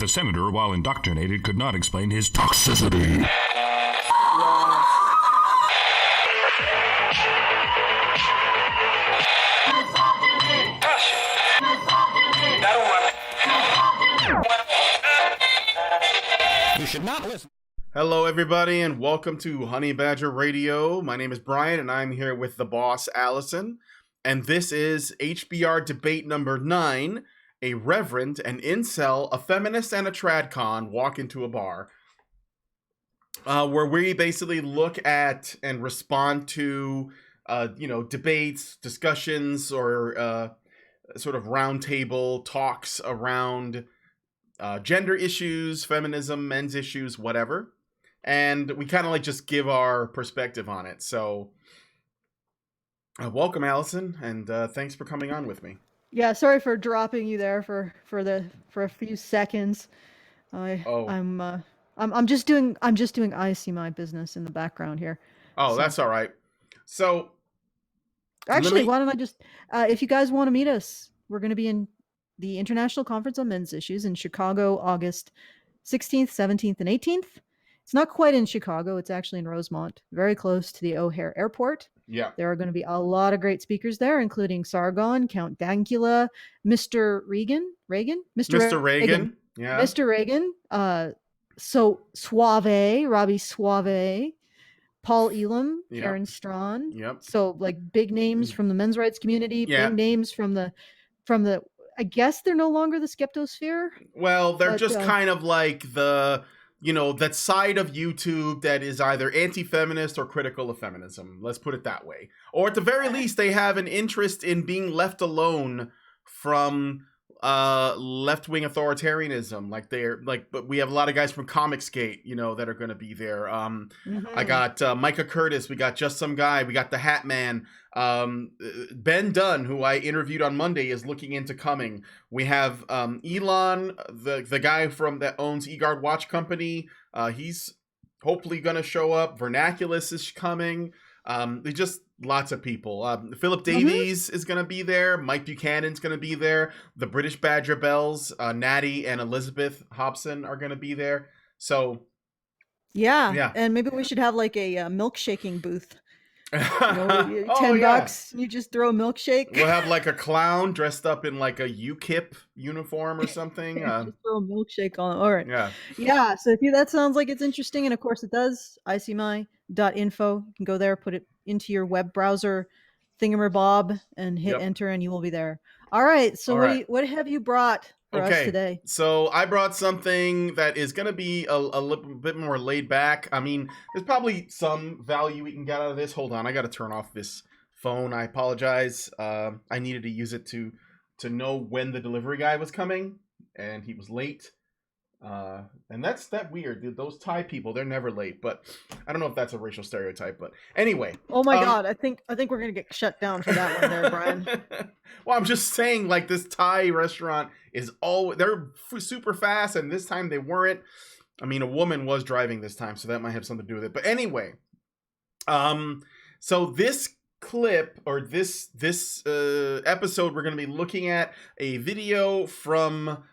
the senator, while indoctrinated, could not explain his toxicity. You should not listen. Hello, everybody, and welcome to Honey Badger Radio. My name is Brian, and I'm here with the boss, Alison. And this is HBR Debate number 9. A Reverend, an Incel, a Feminist, and a TradCon walk into a bar. Where we basically look at and respond to, debates, discussions, or sort of roundtable talks around gender issues, feminism, men's issues, whatever. And we kind of just give our perspective on it. So welcome, Alison, and thanks for coming on with me. Yeah, sorry for dropping you there for a few seconds. I'm just doing I see my business in the background here. Oh, so that's all right. So actually, why don't I just if you guys want to meet us, we're going to be in the International Conference on Men's Issues in Chicago, August 16th, 17th, and 18th. It's not quite in Chicago. It's actually in Rosemont, very close to the O'Hare Airport. Yeah. There are going to be a lot of great speakers there, including Sargon, Count Dankula, Mr. Reagan. Mr. Reagan. Yeah. Mr. Reagan. So Suave, Robbie Suave, Paul Elam, Yep. Karen Strawn. Yep. So big names from the men's rights community, Yeah. big names from the I guess they're no longer the skeptosphere. Well, they're just kind of like the that side of YouTube that is either anti-feminist or critical of feminism. Let's put it that way. Or at the very least, they have an interest in being left alone from left-wing authoritarianism. But we have a lot of guys from Comicsgate, that are going to be there. I got Micah Curtis. We got Just Some Guy. We got the Hat Man. Ben Dunn, who I interviewed on Monday, is looking into coming. We have Elon, the guy that owns eGuard Watch Company. He's hopefully going to show up. Vernaculus is coming. There's just lots of people. Philip Davies is going to be there. Mike Buchanan's going to be there. The British Badger Bells, Natty and Elizabeth Hobson are going to be there. So, yeah. And maybe we should have a milkshaking booth. $10, you just throw a milkshake. We'll have a clown dressed up in a UKIP uniform or something. Just throw a milkshake on. All right. Yeah. So if that sounds like it's interesting, and of course it does, icmy.info. You can go there, put it into your web browser thingamabob, and hit enter, and you will be there. All right. So what have you brought for us today? So I brought something that is going to be a little bit more laid back. I mean, there's probably some value we can get out of this. Hold on, I got to turn off this phone. I apologize. I needed to use it to know when the delivery guy was coming, and he was late. And that's weird. Those Thai people, they're never late. But I don't know if that's a racial stereotype. But anyway. Oh my God, I think we're gonna get shut down for that one there, Brian. Well, I'm just saying, this Thai restaurant is they're super fast, and this time they weren't. I mean, a woman was driving this time, so that might have something to do with it. But anyway, so this clip or this episode, we're going to be looking at a video from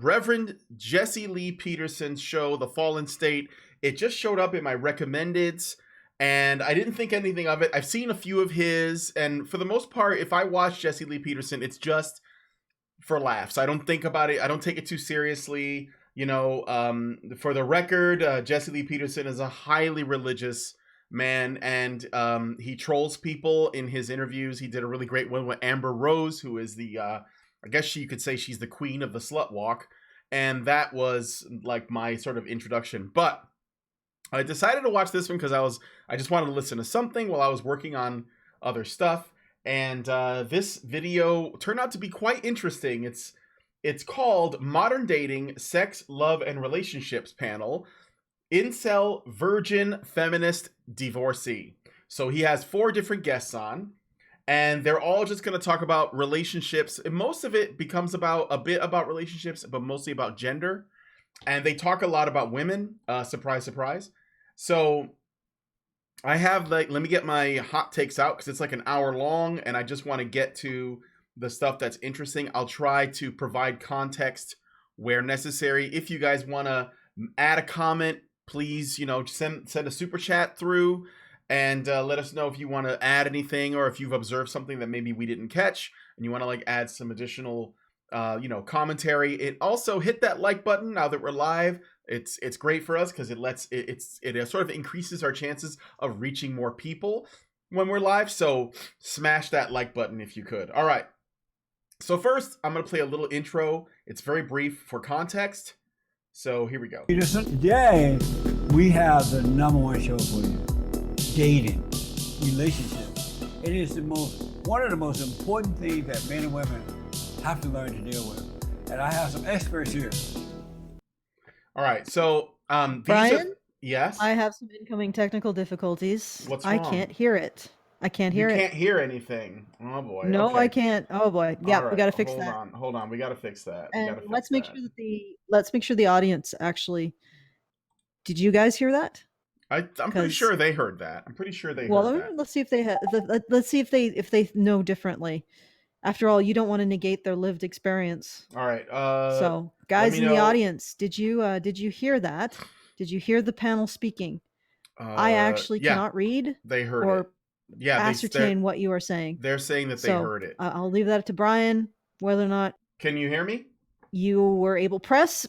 Reverend Jesse Lee Peterson's show, The Fallen State. It just showed up in my recommendeds, and I didn't think anything of it. I've seen a few of his, and for the most part, if I watch Jesse Lee Peterson, it's just for laughs. I don't think about it. I don't take it too seriously. For the record, Jesse Lee Peterson is a highly religious man, and he trolls people in his interviews. He did a really great one with Amber Rose, who is the I guess you could say she's the queen of the slut walk. And that was my sort of introduction. But I decided to watch this one because I just wanted to listen to something while I was working on other stuff. And this video turned out to be quite interesting. It's called Modern Dating, Sex, Love, and Relationships Panel, Incel, Virgin, Feminist, Divorcee. So he has 4 different guests on. And they're all just going to talk about relationships. And most of it becomes a bit about relationships, but mostly about gender. And they talk a lot about women. Surprise, surprise. So I have let me get my hot takes out because it's an hour long. And I just want to get to the stuff that's interesting. I'll try to provide context where necessary. If you guys want to add a comment, please, send a super chat through and let us know if you want to add anything, or if you've observed something that maybe we didn't catch and you want to like add some additional commentary. It also hit that like button now that we're live. It's great for us because it sort of increases our chances of reaching more people when we're live. So smash that like button if you could. All right. So first, I'm going to play a little intro. It's very brief for context. So here we go. Today, we have the #1 show for you. Dating, relationships. It is one of the most important things that men and women have to learn to deal with. And I have some experts here. All right. So, Brian? Yes? I have some incoming technical difficulties. What's wrong? I can't hear it. I can't hear it. You can't hear anything. Oh boy. No, okay. I can't. Oh boy. Yeah, right. we got to fix that. Hold on. We got to fix that. And let's make sure the audience actually. Did you guys hear that? I'm pretty sure they heard that. I'm pretty sure they heard that. Let's see if they let's see if they know differently. After all, you don't want to negate their lived experience. All right. So, guys in the audience, did you hear that? Did you hear the panel speaking? I actually cannot read. They heard or it. Yeah, ascertain what you are saying. They're saying that they heard it. I'll leave that to Brian, whether or not. Can you hear me? You were able press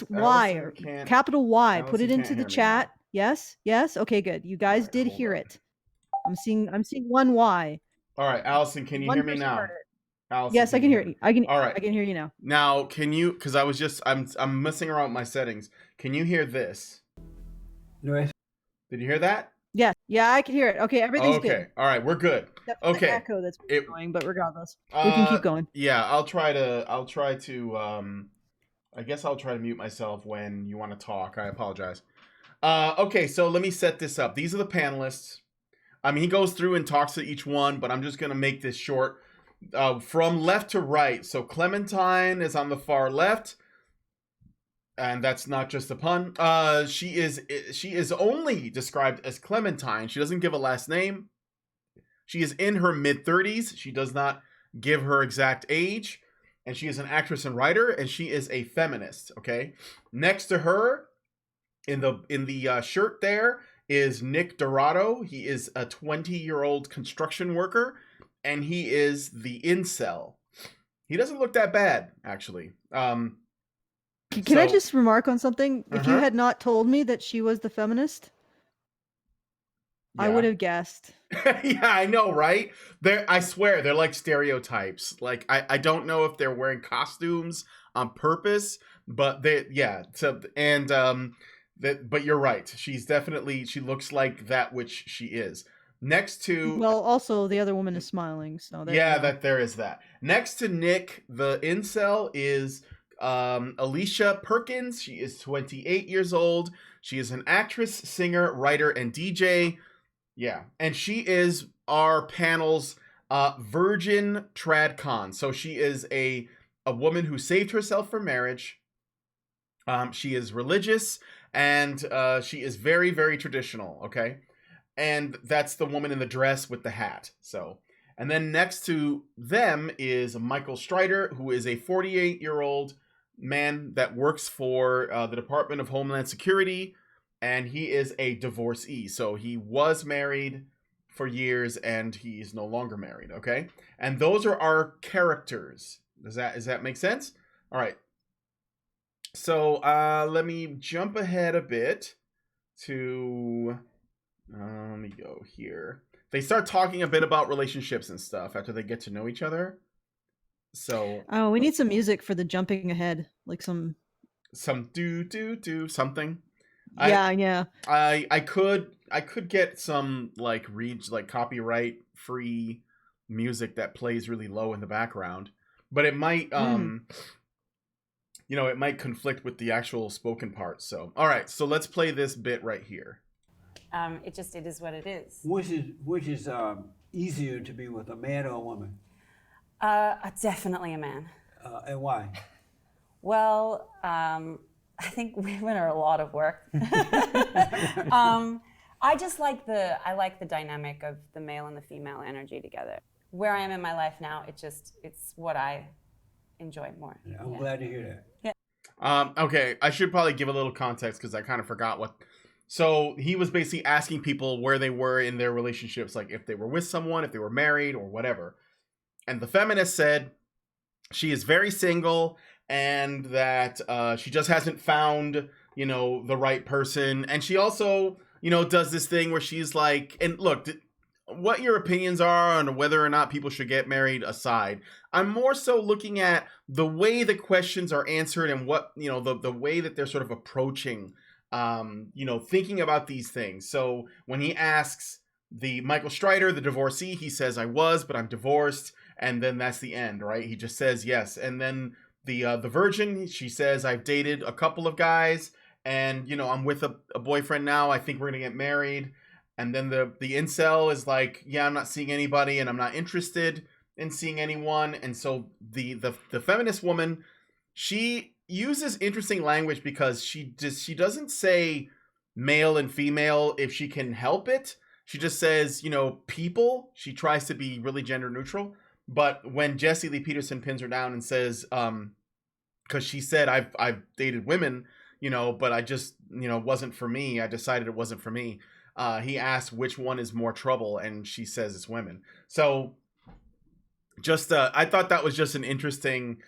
Y or capital Y. Put it into the chat. Yes. Okay, good. You guys did hear it. I'm seeing one Y. All right, Alison, can you hear me now? Alison, yes, I can hear you. All right. I can hear you now. Now, can you? Because I'm messing around with my settings. Can you hear this? No. Did you hear that? Yes. Yeah, I can hear it. Okay, everything's good. Okay. All right, we're good. That's okay. The echo that's annoying, but regardless, we can keep going. Yeah, I'll try to. I guess I'll try to mute myself when you want to talk. I apologize. Okay, so let me set this up. These are the panelists. I mean, he goes through and talks to each one, but I'm just going to make this short. From left to right. So Clementine is on the far left. And that's not just a pun. She is only described as Clementine. She doesn't give a last name. She is in her mid-30s. She does not give her exact age. And she is an actress and writer, and she is a feminist, okay? Next to her, in the shirt there, is Nick Dorado. He is a 20-year-old construction worker, and he is the incel. He doesn't look that bad, actually. Can I just remark on something? If you had not told me that she was the feminist, yeah. I would have guessed. Yeah, I know, right? I swear, they're like stereotypes. Like, I don't know if they're wearing costumes on purpose, but but you're right. She looks like that which she is. Next to... Well, also, the other woman is smiling, so... there is that. Next to Nick, the incel, is Alicia Perkins. She is 28 years old. She is an actress, singer, writer, and DJ. Yeah, and she is our panel's virgin TradCon. So she is a woman who saved herself for marriage. She is religious, and she is very, very traditional, okay? And that's the woman in the dress with the hat. So, and then next to them is Michael Strider, who is a 48-year-old man that works for the Department of Homeland Security, and he is a divorcee. So he was married for years, and he's no longer married, okay? And those are our characters. Does that make sense? All right. So let me jump ahead a bit to... let me go here. They start talking a bit about relationships and stuff after they get to know each other. So we need some music for the jumping ahead, like some do something. Yeah. I could get some like copyright free music that plays really low in the background, but it might it might conflict with the actual spoken part. So all right, so let's play this bit right here. It is what it is. Which is easier to be with, a man or a woman? Definitely a man. And why? Well, I think women are a lot of work. I just like the dynamic of the male and the female energy together. Where I am in my life now, it's what I enjoy more. Yeah, I'm glad to hear that. Okay, I should probably give a little context because I kind of forgot what. So he was basically asking people where they were in their relationships, like if they were with someone, if they were married, or whatever. And the feminist said she is very single and that she just hasn't found, the right person. And she also, does this thing where she's like, and look, what your opinions are on whether or not people should get married aside, I'm more so looking at the way the questions are answered and what, the way that they're sort of approaching, thinking about these things. So when he asks the Michael Strider, the divorcee, he says, I was, but I'm divorced. And then that's the end, right? He just says yes. And then the virgin, she says, I've dated a couple of guys and, I'm with a boyfriend now. I think we're going to get married. And then the incel is like, yeah, I'm not seeing anybody and I'm not interested in seeing anyone. And so the feminist woman, she uses interesting language because she doesn't say male and female if she can help it. She just says, people. She tries to be really gender neutral. But when Jesse Lee Peterson pins her down and says, because she said, I've dated women, but I just, wasn't for me. I decided it wasn't for me. He asked which one is more trouble, and she says it's women. So just I thought that was just an interesting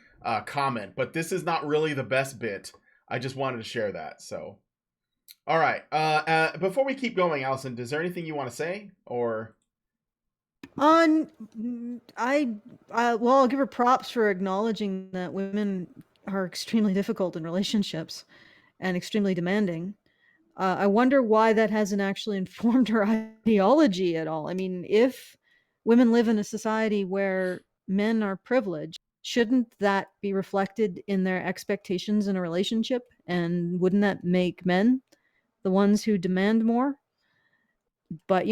comment, but this is not really the best bit. I just wanted to share that. So, all right. Before we keep going, Alison, is there anything you want to say or? I'll give her props for acknowledging that women are extremely difficult in relationships and extremely demanding. I wonder why that hasn't actually informed her ideology at all. I mean, if women live in a society where men are privileged, shouldn't that be reflected in their expectations in a relationship? And wouldn't that make men the ones who demand more? But,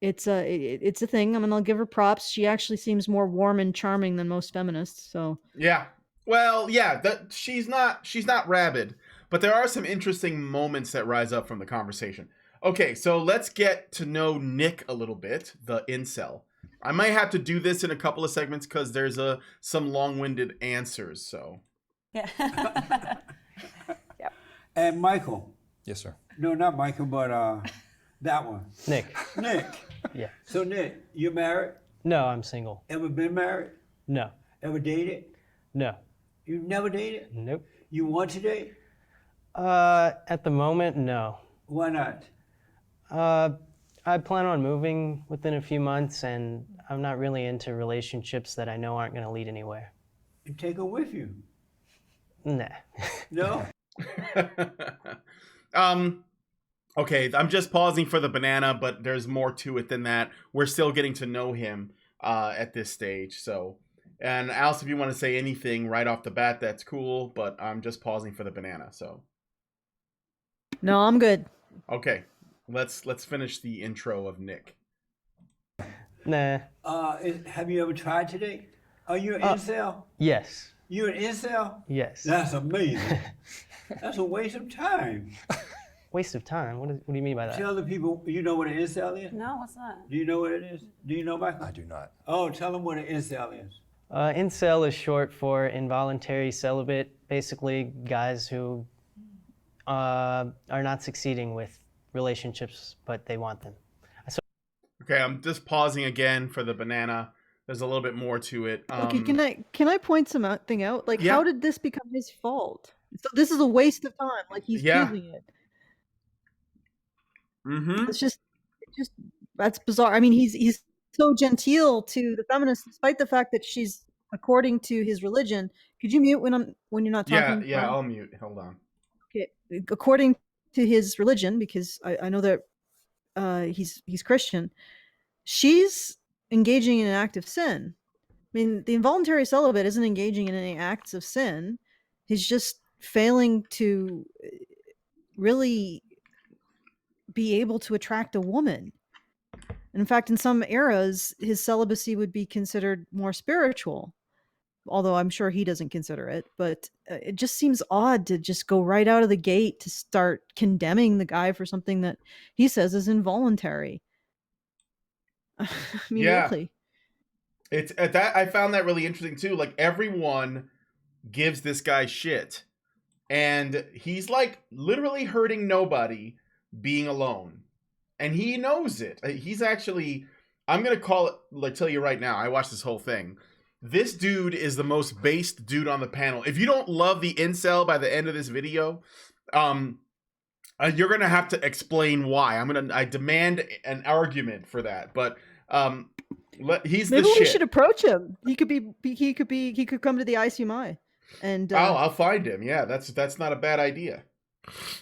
it's a thing. I mean, I'll give her props. She actually seems more warm and charming than most feminists. So yeah, well, yeah, she's not rabid, but there are some interesting moments that rise up from the conversation. Okay, so let's get to know Nick a little bit, the incel. I might have to do this in a couple of segments because there's some long-winded answers. So Yeah. Yep. And Michael. Yes, sir. No, not Michael, but that one. Nick. Nick. Yeah. So Nick, you married? No, I'm single. Ever been married? No. Ever dated? No. You never dated? Nope. You want to date? At the moment, no. Why not? I plan on moving within a few months, and I'm not really into relationships that I know aren't going to lead anywhere. And take her with you. Nah. No? Okay, I'm just pausing for the banana, but there's more to it than that. We're still getting to know him at this stage. So, and Alice, if you want to say anything right off the bat, that's cool. But I'm just pausing for the banana. So, no, I'm good. Okay, let's finish the intro of Nick. Nah. Have you ever tried today? Are you an incel? Yes. You an incel? Yes. That's amazing. That's a waste of time. Waste of time? What do you mean by that? Tell the people, you know what an incel is? No, what's that? Do you know what it is? Do you know, Michael? I do not. Oh, tell them what an incel is. Incel is short for involuntary celibate. Basically, guys who are not succeeding with relationships, but they want them. Okay, I'm just pausing again for the banana. There's a little bit more to it. Okay, can I point something out? Like, Yeah. how did this become his fault? So this is a waste of time. Like, he's choosing it. Mm-hmm. It's just that's bizarre. I mean, he's so genteel to the feminists, despite the fact that she's according to his religion. Could you mute when you're not talking? Yeah, I'll mute. Hold on. Okay, according to his religion, because I know that he's Christian. She's engaging in an act of sin. I mean, the involuntary celibate isn't engaging in any acts of sin. He's just failing to really be able to attract a woman. In fact, in some eras, his celibacy would be considered more spiritual, although I'm sure he doesn't consider it. But it just seems odd to just go right out of the gate to start condemning the guy for something that he says is involuntary. I mean, Yeah. really. It's at that I found that really interesting too. Like everyone gives this guy shit, and he's like literally hurting nobody being alone, and he knows it. He's actually, I'm gonna call it, like, tell you right now, I watched this whole thing. This dude is the most based dude on the panel. If you don't love the incel by the end of this video, you're gonna have to explain why. I demand an argument for that. But he's Maybe the shit. we should approach him. He could come to the ICMI, and I'll find him. Yeah, that's not a bad idea.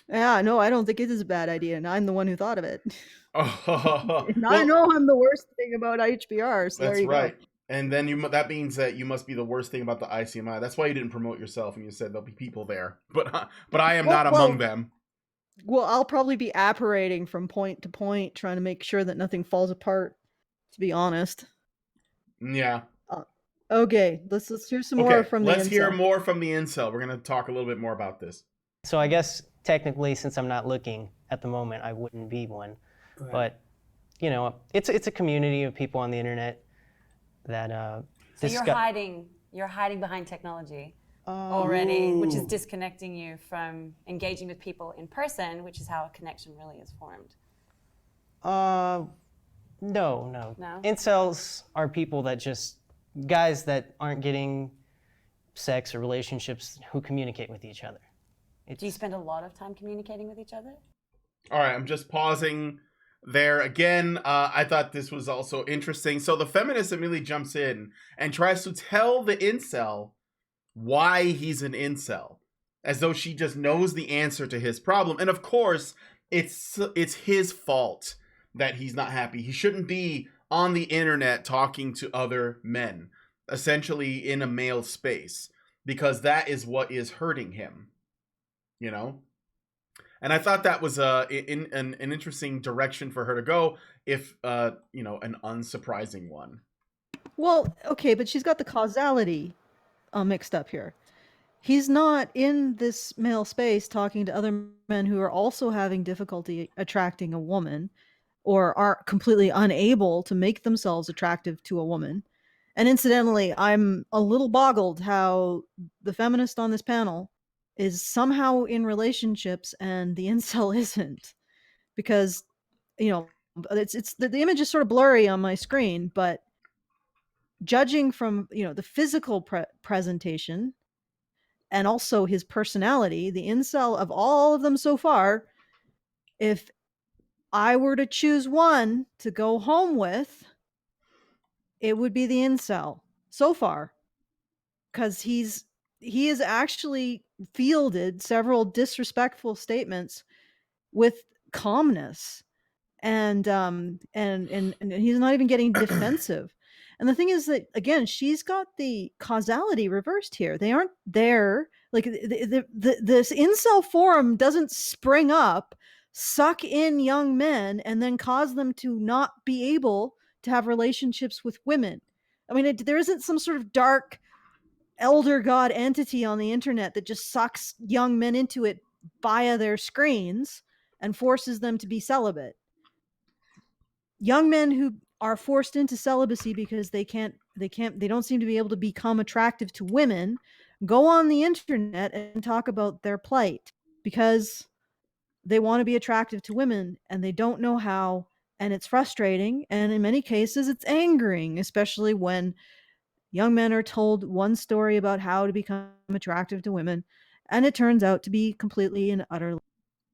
yeah, no, I don't think it is a bad idea, and I'm the one who thought of it. And I Well, know I'm the worst thing about HBR. So there that's you right. go. And then that means that you must be the worst thing about the ICMI. That's why you didn't promote yourself, and you said there'll be people there. But I am not among them. Well, I'll probably be apparating from point to point, trying to make sure that nothing falls apart. To be honest. Yeah. Okay, let's hear some more from the incel. Let's hear more from the incel. We're gonna talk a little bit more about this. So I guess technically, since I'm not looking at the moment, I wouldn't be one. Right. But you know, it's a community of people on the internet that So you're hiding behind technology already, which is disconnecting you from engaging with people in person, which is how a connection really is formed. No. No? Incels are people that guys that aren't getting sex or relationships who communicate with each other. Do you spend a lot of time communicating with each other? All right, I'm just pausing there again. I thought this was also interesting. So the feminist immediately jumps in and tries to tell the incel why he's an incel, as though she just knows the answer to his problem. And of course, it's his fault that he's not happy. He shouldn't be on the internet talking to other men, essentially in a male space, because that is what is hurting him, you know? And I thought that was an interesting direction for her to go, if, you know, an unsurprising one. Well, okay, but she's got the causality mixed up here. He's not in this male space talking to other men who are also having difficulty attracting a woman, or are completely unable to make themselves attractive to a woman. And incidentally, I'm a little boggled how the feminist on this panel is somehow in relationships and the incel isn't, because, you know, it's the image is sort of blurry on my screen, but judging from, you know, the physical presentation and also his personality, the incel of all of them so far, if I were to choose one to go home with, it would be the incel so far, because he has actually fielded several disrespectful statements with calmness, and he's not even getting defensive. And the thing is that, again, she's got the causality reversed here. They aren't there. Like this incel forum doesn't spring up, suck in young men, and then cause them to not be able to have relationships with women. I mean, there isn't some sort of dark elder god entity on the internet that just sucks young men into it via their screens and forces them to be celibate. Young men who are forced into celibacy because they don't seem to be able to become attractive to women, go on the internet and talk about their plight because they want to be attractive to women and they don't know how, and it's frustrating, and in many cases it's angering, especially when young men are told one story about how to become attractive to women and it turns out to be completely and utter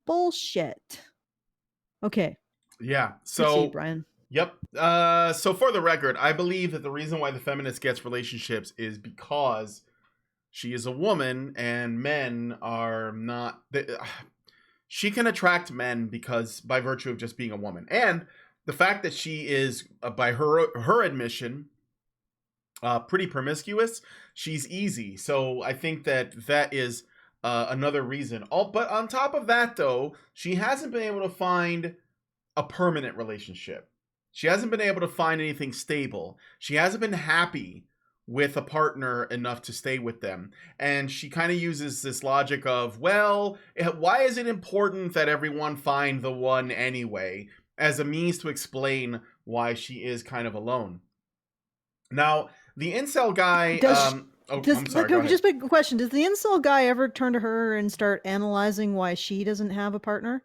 bullshit. Okay. Yeah. So proceed, Brian. Yep. So for the record, I believe that the reason why the feminist gets relationships is because she is a woman and men are not. She can attract men because by virtue of just being a woman, and the fact that she is, by her admission, pretty promiscuous. She's easy. So I think that is another reason. But on top of that, though, she hasn't been able to find a permanent relationship. She hasn't been able to find anything stable. She hasn't been happy with a partner enough to stay with them. And she kind of uses this logic of, well, why is it important that everyone find the one anyway, as a means to explain why she is kind of alone. Now, the incel guy. I'm sorry. Go ahead. Just a question: does the incel guy ever turn to her and start analyzing why she doesn't have a partner?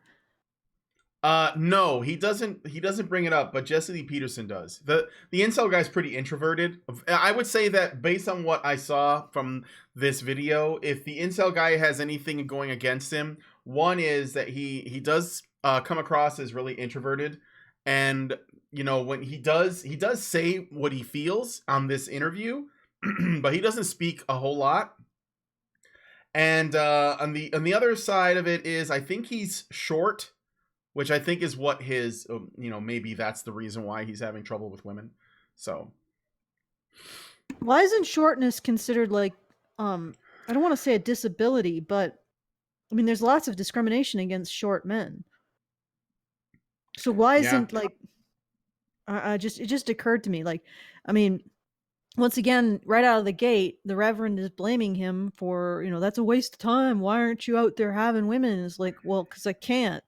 No, he doesn't. He doesn't bring it up, but Jesse Lee Peterson does. The incel guy's pretty introverted. I would say that based on what I saw from this video, if the incel guy has anything going against him, one is that he does come across as really introverted, and when he does say what he feels on this interview, but he doesn't speak a whole lot. And on the other side of it is, I think he's short, which I think is what his, maybe that's the reason why he's having trouble with women. So, why isn't shortness considered like, I don't want to say a disability, but I mean, there's lots of discrimination against short men. So why isn't like, it just occurred to me, like, I mean, once again, right out of the gate, the Reverend is blaming him for, that's a waste of time. Why aren't you out there having women? And it's like, well, because I can't.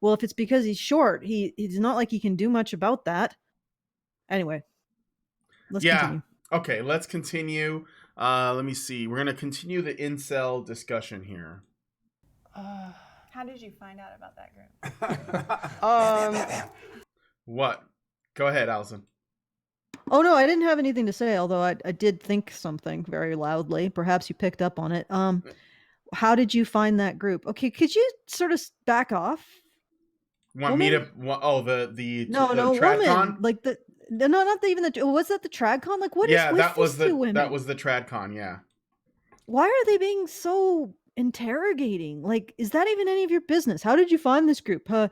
Well, if it's because he's short, he's not like he can do much about that. Anyway, let's continue. Okay, let's continue. Let me see. We're going to continue the incel discussion here. How did you find out about that group? What? Go ahead, Alison. Oh, no, I didn't have anything to say, although I did think something very loudly. Perhaps you picked up on it. How did you find that group? Okay, could you sort of back off? Want me to? Oh, the TradCon? Woman. Like not even the. Was that the TradCon? Like what is with that was these two women? That was the TradCon. Yeah. Why are they being so interrogating? Like, is that even any of your business? How did you find this group? What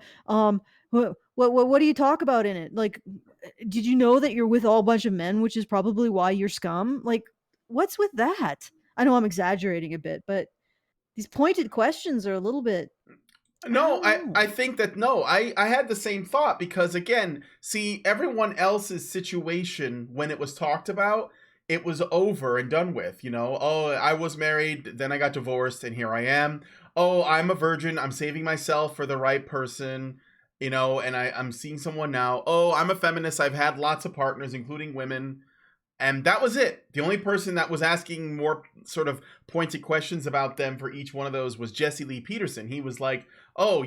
do you talk about in it? Like, did you know that you're with all a bunch of men, which is probably why you're scum? Like, what's with that? I know I'm exaggerating a bit, but these pointed questions are a little bit. No, I think that I had the same thought because again, see, everyone else's situation when it was talked about, it was over and done with, Oh, I was married, then I got divorced, and here I am. Oh, I'm a virgin, I'm saving myself for the right person, and I'm seeing someone now. Oh, I'm a feminist, I've had lots of partners, including women. And that was it. The only person that was asking more sort of pointed questions about them for each one of those was Jesse Lee Peterson. He was like, oh,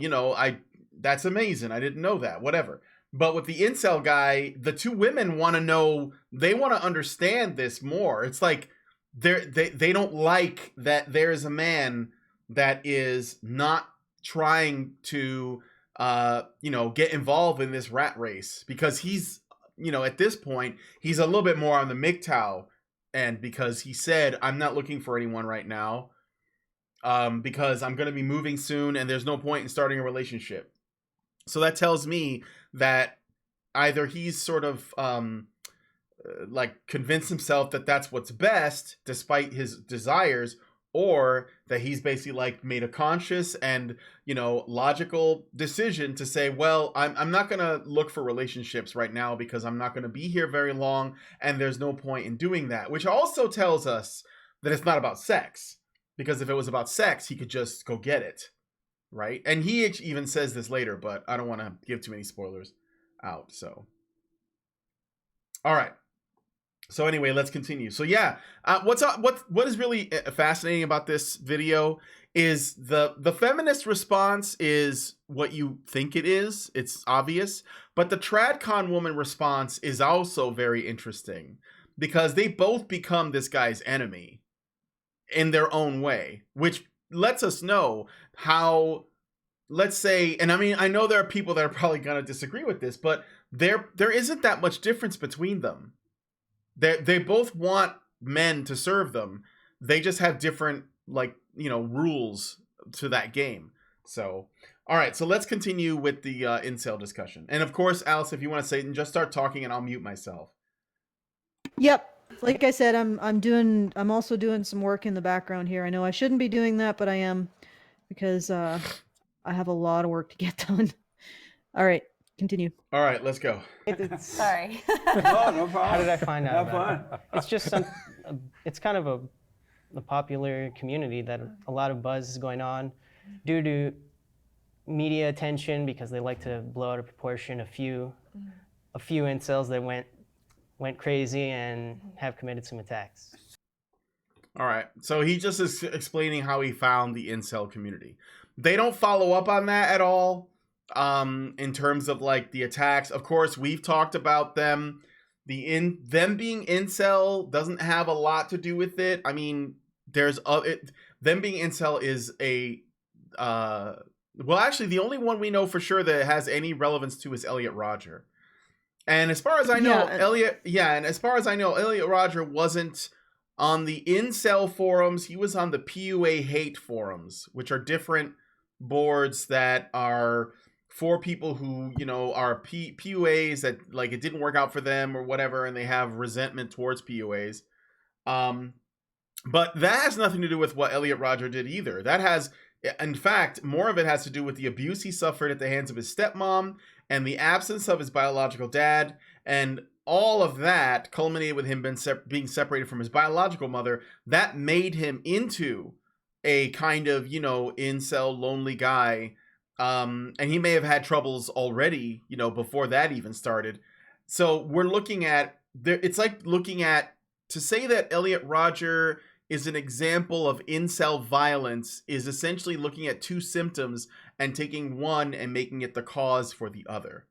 that's amazing. I didn't know that, whatever. But with the incel guy, the two women want to know, they want to understand this more. It's like they don't like that there is a man that is not trying to, get involved in this rat race because he's, at this point, he's a little bit more on the MGTOW end because he said, I'm not looking for anyone right now because I'm going to be moving soon and there's no point in starting a relationship. So that tells me that either he's sort of convinced himself that that's what's best despite his desires, or that he's basically made a conscious and logical decision to say, well, I'm not going to look for relationships right now because I'm not going to be here very long and there's no point in doing that, which also tells us that it's not about sex, because if it was about sex he could just go get it, right? And he even says this later, but I don't want to give too many spoilers out. So all right. So anyway, let's continue. So yeah, what is really fascinating about this video is the feminist response is what you think it is. It's obvious, but the TradCon woman response is also very interesting because they both become this guy's enemy in their own way, which lets us know how, let's say, and I mean, I know there are people that are probably going to disagree with this, but there isn't that much difference between them. They both want men to serve them. They just have different, rules to that game. So, all right. So let's continue with the incel discussion. And of course, Alice, if you want to say it, and just start talking, and I'll mute myself. Yep. Like I said, I'm also doing some work in the background here. I know I shouldn't be doing that, but I am because I have a lot of work to get done. All right. Continue. All right, let's go. Sorry. No problem. How did I find out? Have fun. It's just it's kind of a popular community that a lot of buzz is going on due to media attention because they like to blow out of proportion a few incels that went went crazy and have committed some attacks. All right. So he just is explaining how he found the incel community. They don't follow up on that at all. In terms of like the attacks. Of course, we've talked about them. Them being incel doesn't have a lot to do with it. I mean, them being incel is a well, actually, the only one we know for sure that it has any relevance to is Elliot Rodger. And as far as I know, Elliot Rodger wasn't on the incel forums. He was on the PUA hate forums, which are different boards that are for people who, you know, are PUAs that like it didn't work out for them or whatever, and they have resentment towards PUAs. But that has nothing to do with what Elliot Rodger did either. That has, in fact, more of it has to do with the abuse he suffered at the hands of his stepmom and the absence of his biological dad, and all of that culminated with him being separated from his biological mother. That made him into a kind of, you know, incel, lonely guy. And he may have had troubles already, you know, before that even started. So we're looking at, it's like looking at, to say that Elliot Rodger is an example of incel violence is essentially looking at two symptoms and taking one and making it the cause for the other.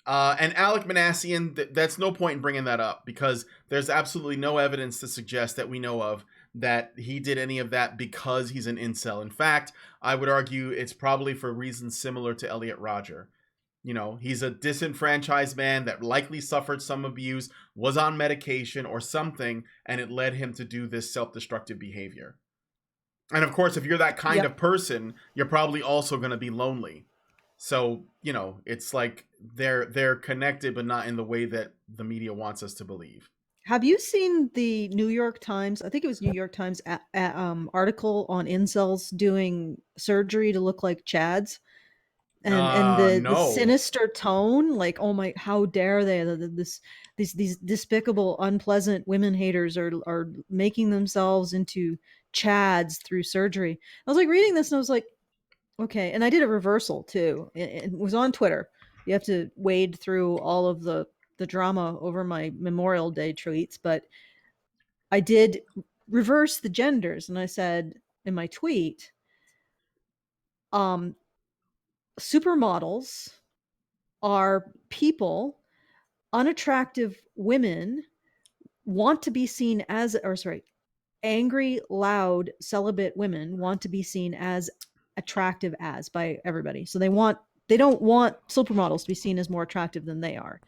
And Alec Manassian, that's no point in bringing that up because there's absolutely no evidence to suggest that we know of that he did any of that because he's an incel. In fact, I would argue it's probably for reasons similar to Elliot Rodger. You know, he's a disenfranchised man that likely suffered some abuse, was on medication or something, and it led him to do this self-destructive behavior. And of course, if you're that kind of person, you're probably also going to be lonely. So, you know, it's like they're connected, but not in the way that the media wants us to believe. Have you seen the New York Times? I think it was New York Times article on incels doing surgery to look like Chads, and the sinister tone. Like, oh my, how dare they? These despicable, unpleasant women haters are making themselves into Chads through surgery. I was like reading this and I was like, okay. And I did a reversal too. It was on Twitter. You have to wade through all of the drama over my Memorial Day tweets, but I did reverse the genders. And I said in my tweet, supermodels are people, unattractive women want to be seen as, angry, loud, celibate women want to be seen as attractive as by everybody. So they don't want supermodels to be seen as more attractive than they are.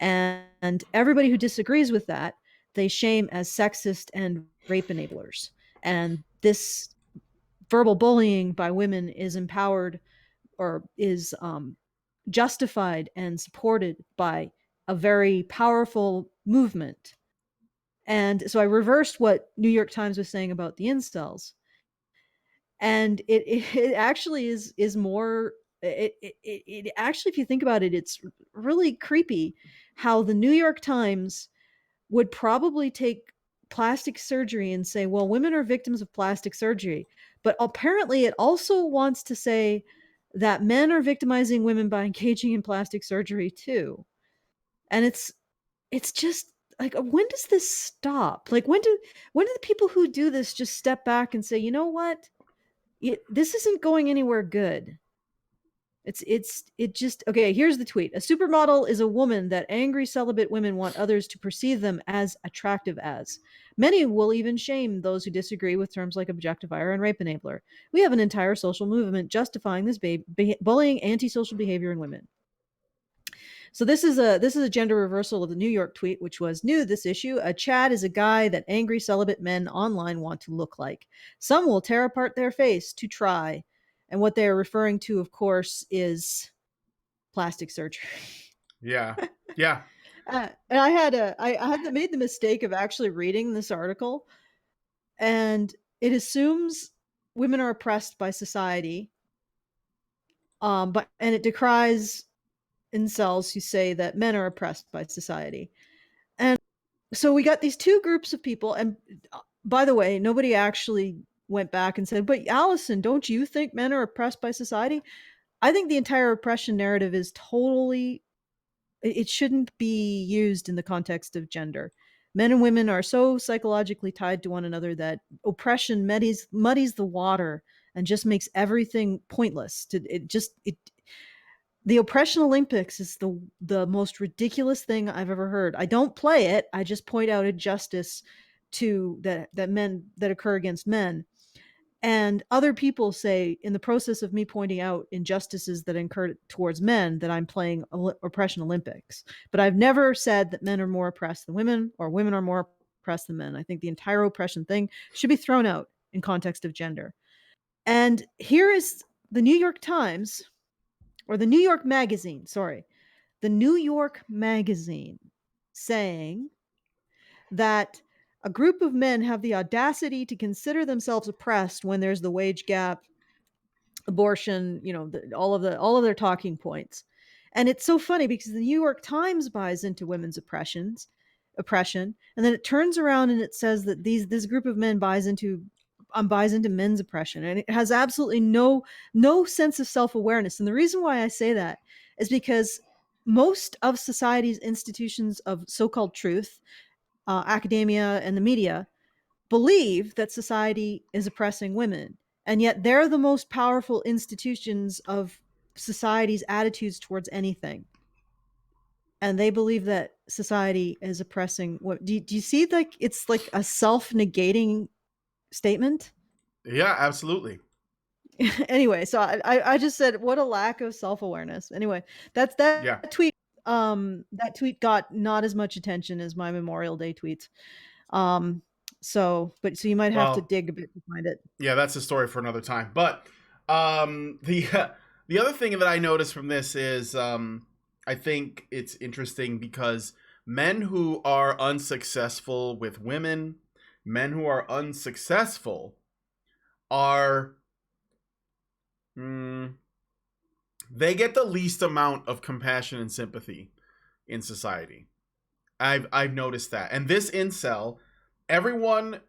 And everybody who disagrees with that, they shame as sexist and rape enablers. And this verbal bullying by women is empowered or is justified and supported by a very powerful movement. And so I reversed what New York Times was saying about the incels. And it actually is more, it actually, if you think about it, it's really creepy how the New York Times would probably take plastic surgery and say, well, women are victims of plastic surgery. But apparently it also wants to say that men are victimizing women by engaging in plastic surgery too. And it's just like, when does this stop? Like, when do the people who do this just step back and say, you know what? This isn't going anywhere good. It just, okay, here's the tweet. A supermodel is a woman that angry celibate women want others to perceive them as attractive as. Many will even shame those who disagree with terms like objectifier and rape enabler. We have an entire social movement justifying this bullying antisocial behavior in women. So this is a gender reversal of the New York tweet, which was new this issue. A Chad is a guy that angry celibate men online want to look like. Some will tear apart their face to try. And what they are referring to, of course, is plastic surgery. Yeah. And I had made the mistake of actually reading this article, and it assumes women are oppressed by society, and it decries incels who say that men are oppressed by society. And so we got these two groups of people, and by the way, nobody actually went back and said, but Alison, don't you think men are oppressed by society? I think the entire oppression narrative is totally it shouldn't be used in the context of gender. Men and women are so psychologically tied to one another that oppression muddies the water and just makes everything pointless. The oppression Olympics is the most ridiculous thing I've ever heard. I don't play it. I just point out injustice that occur against men. And other people say, in the process of me pointing out injustices that occur towards men, that I'm playing oppression Olympics. But I've never said that men are more oppressed than women or women are more oppressed than men. I think the entire oppression thing should be thrown out in context of gender. And here is the New York Times, or the New York Magazine, the New York Magazine saying that a group of men have the audacity to consider themselves oppressed when there's the wage gap, abortion, all of their talking points. And it's so funny because the New York Times buys into women's oppression, and then it turns around and it says that this group of men buys into men's oppression, and it has absolutely no sense of self-awareness. And the reason why I say that is because most of society's institutions of so-called truth, academia and the media, believe that society is oppressing women, and yet they're the most powerful institutions of society's attitudes towards anything, and they believe that society is oppressing. Do you see, like, it's like a self-negating statement? Yeah, absolutely. Anyway, so I just said, what a lack of self-awareness. Anyway, that tweet got not as much attention as my Memorial Day tweets. So you might have to dig a bit to find it. Yeah, that's a story for another time. But the other thing that I noticed from this is I think it's interesting because men who are unsuccessful with women, men who are unsuccessful are they get the least amount of compassion and sympathy in society. I've noticed that. And this incel, everyone,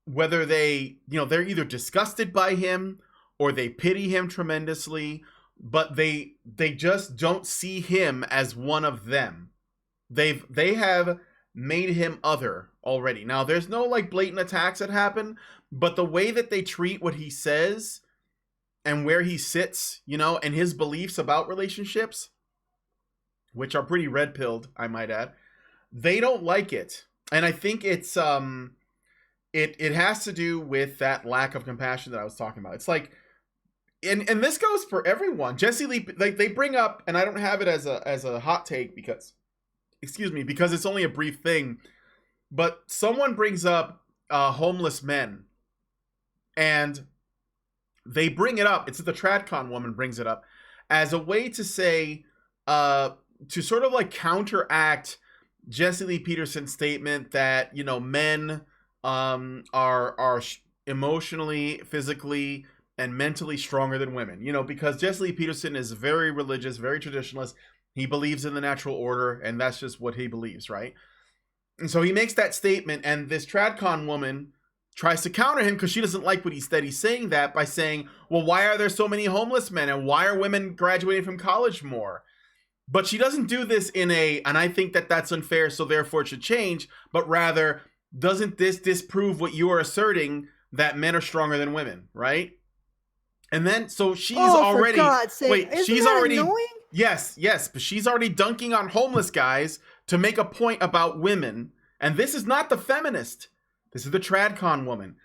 whether they're either disgusted by him or they pity him tremendously, but they just don't see him as one of them. They have made him other already. Now, there's no like blatant attacks that happen, but the way that they treat what he says and where he sits, and his beliefs about relationships, which are pretty red-pilled, I might add, they don't like it. And I think it's it has to do with that lack of compassion that I was talking about. It's like, and this goes for everyone. Jesse Lee, like, they bring up, and I don't have it as a hot take because it's only a brief thing, but someone brings up homeless men, and they bring it up. It's the TradCon woman brings it up as a way to say, to sort of like counteract Jesse Lee Peterson's statement that, men are emotionally, physically, and mentally stronger than women. Because Jesse Lee Peterson is very religious, very traditionalist. He believes in the natural order, and that's just what he believes, right? And so he makes that statement, and this TradCon woman tries to counter him because she doesn't like what he's saying that by saying, well, why are there so many homeless men, and why are women graduating from college more? But she doesn't do this and I think that that's unfair, so therefore it should change, but rather, doesn't this disprove what you are asserting, that men are stronger than women, right? And then, so she's already, for God's sake. Wait, Isn't she's that already, annoying? yes, but she's already dunking on homeless guys to make a point about women, and this is not the feminist. This is the TradCon woman.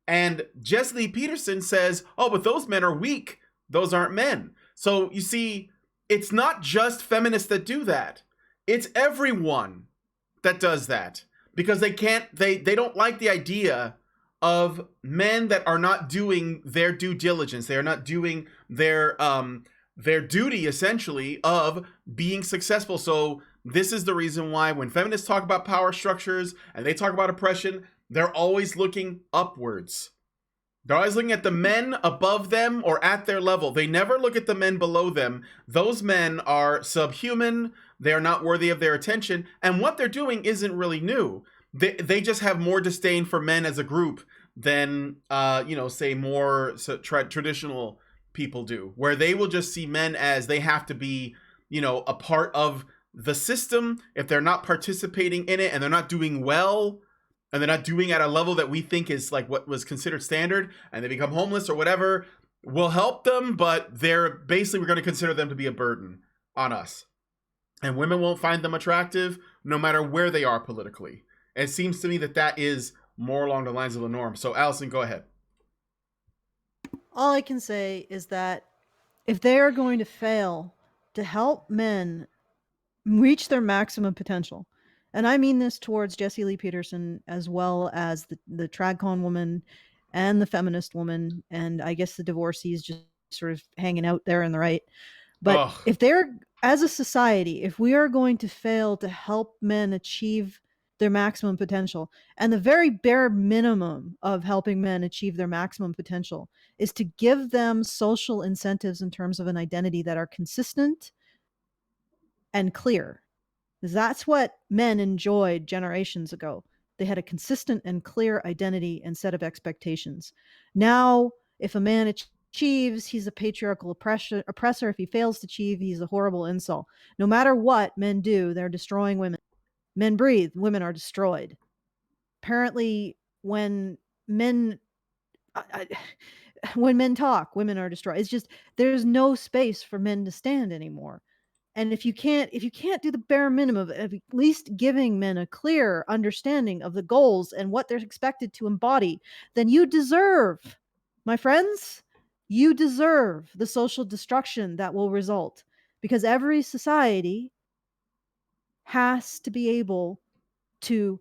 And Jesse Lee Peterson says, oh, but those men are weak. Those aren't men. So you see, it's not just feminists that do that. It's everyone that does that. Because they don't like the idea of men that are not doing their due diligence. They are not doing their duty, essentially, of being successful. So this is the reason why when feminists talk about power structures and they talk about oppression, they're always looking upwards. They're always looking at the men above them or at their level. They never look at the men below them. Those men are subhuman. They are not worthy of their attention. And what they're doing isn't really new. They just have more disdain for men as a group than, say more traditional people do, where they will just see men as they have to be, a part of the system, if they're not participating in it and they're not doing well, and they're not doing at a level that we think is like what was considered standard, and they become homeless or whatever, we'll help them, but we're going to consider them to be a burden on us. And women won't find them attractive no matter where they are politically. And it seems to me that is more along the lines of the norm. So Alison, go ahead. All I can say is that if they are going to fail to help men reach their maximum potential, and I mean this towards Jesse Lee Peterson as well as the TradCon woman and the feminist woman, and I guess the divorcees just sort of hanging out there in the right. But if they're, as a society, if we are going to fail to help men achieve their maximum potential, and the very bare minimum of helping men achieve their maximum potential is to give them social incentives in terms of an identity that are consistent and clear. Because that's what men enjoyed generations ago. They had a consistent and clear identity and set of expectations. Now, if a man achieves, he's a patriarchal oppressor. If he fails to achieve, he's a horrible incel. No matter what men do, they're destroying women. Men breathe, women are destroyed. Apparently, when men talk, women are destroyed. It's just, there's no space for men to stand anymore. And if you can't do the bare minimum of at least giving men a clear understanding of the goals and what they're expected to embody, then you deserve, my friends, you deserve the social destruction that will result. Because every society has to be able to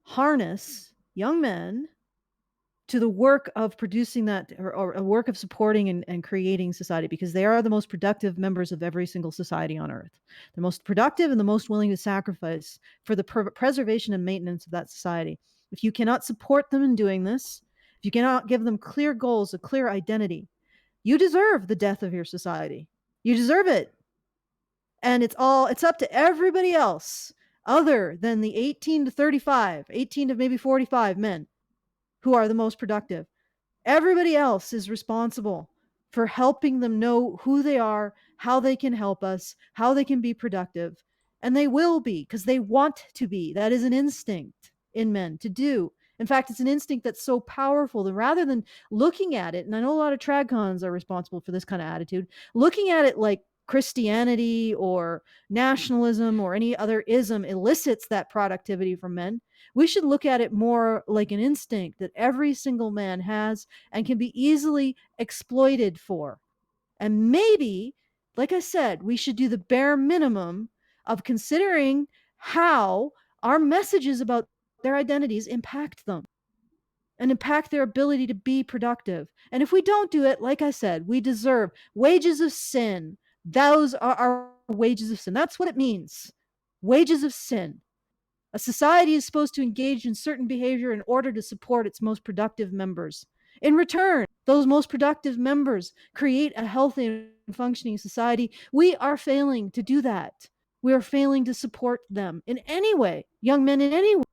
harness young men to the work of producing that, or a work of supporting and creating society, because they are the most productive members of every single society on earth. The most productive and the most willing to sacrifice for the preservation and maintenance of that society. If you cannot support them in doing this, if you cannot give them clear goals, a clear identity, you deserve the death of your society. You deserve it. And it's up to everybody else other than the 18 to 35, 18 to maybe 45 men who are the most productive. Everybody else is responsible for helping them know who they are, how they can help us, how they can be productive. And they will be, because they want to be. That is an instinct in men to do. In fact, it's an instinct that's so powerful that rather than looking at it, and I know a lot of TradCons are responsible for this kind of attitude, looking at it like Christianity or nationalism or any other ism elicits that productivity from men, we should look at it more like an instinct that every single man has and can be easily exploited for. And maybe, like I said, we should do the bare minimum of considering how our messages about their identities impact them and impact their ability to be productive. And if we don't do it, like I said, we deserve wages of sin. Those are our wages of sin. That's what it means. Wages of sin. A society is supposed to engage in certain behavior in order to support its most productive members. In return, those most productive members create a healthy and functioning society. We are failing to do that. We are failing to support them in any way, young men in any way.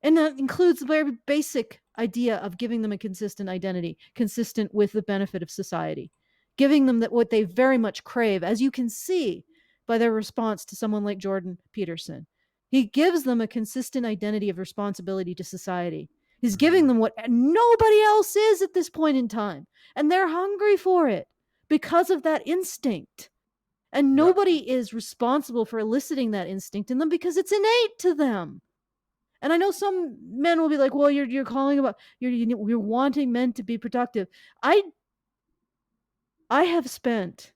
And that includes the very basic idea of giving them a consistent identity, consistent with the benefit of society. Giving them what they very much crave, as you can see by their response to someone like Jordan Peterson. He gives them a consistent identity of responsibility to society. He's giving them what nobody else is at this point in time. And they're hungry for it because of that instinct. And nobody is responsible for eliciting that instinct in them because it's innate to them. And I know some men will be like, well, you're calling about, you're wanting men to be productive. I have spent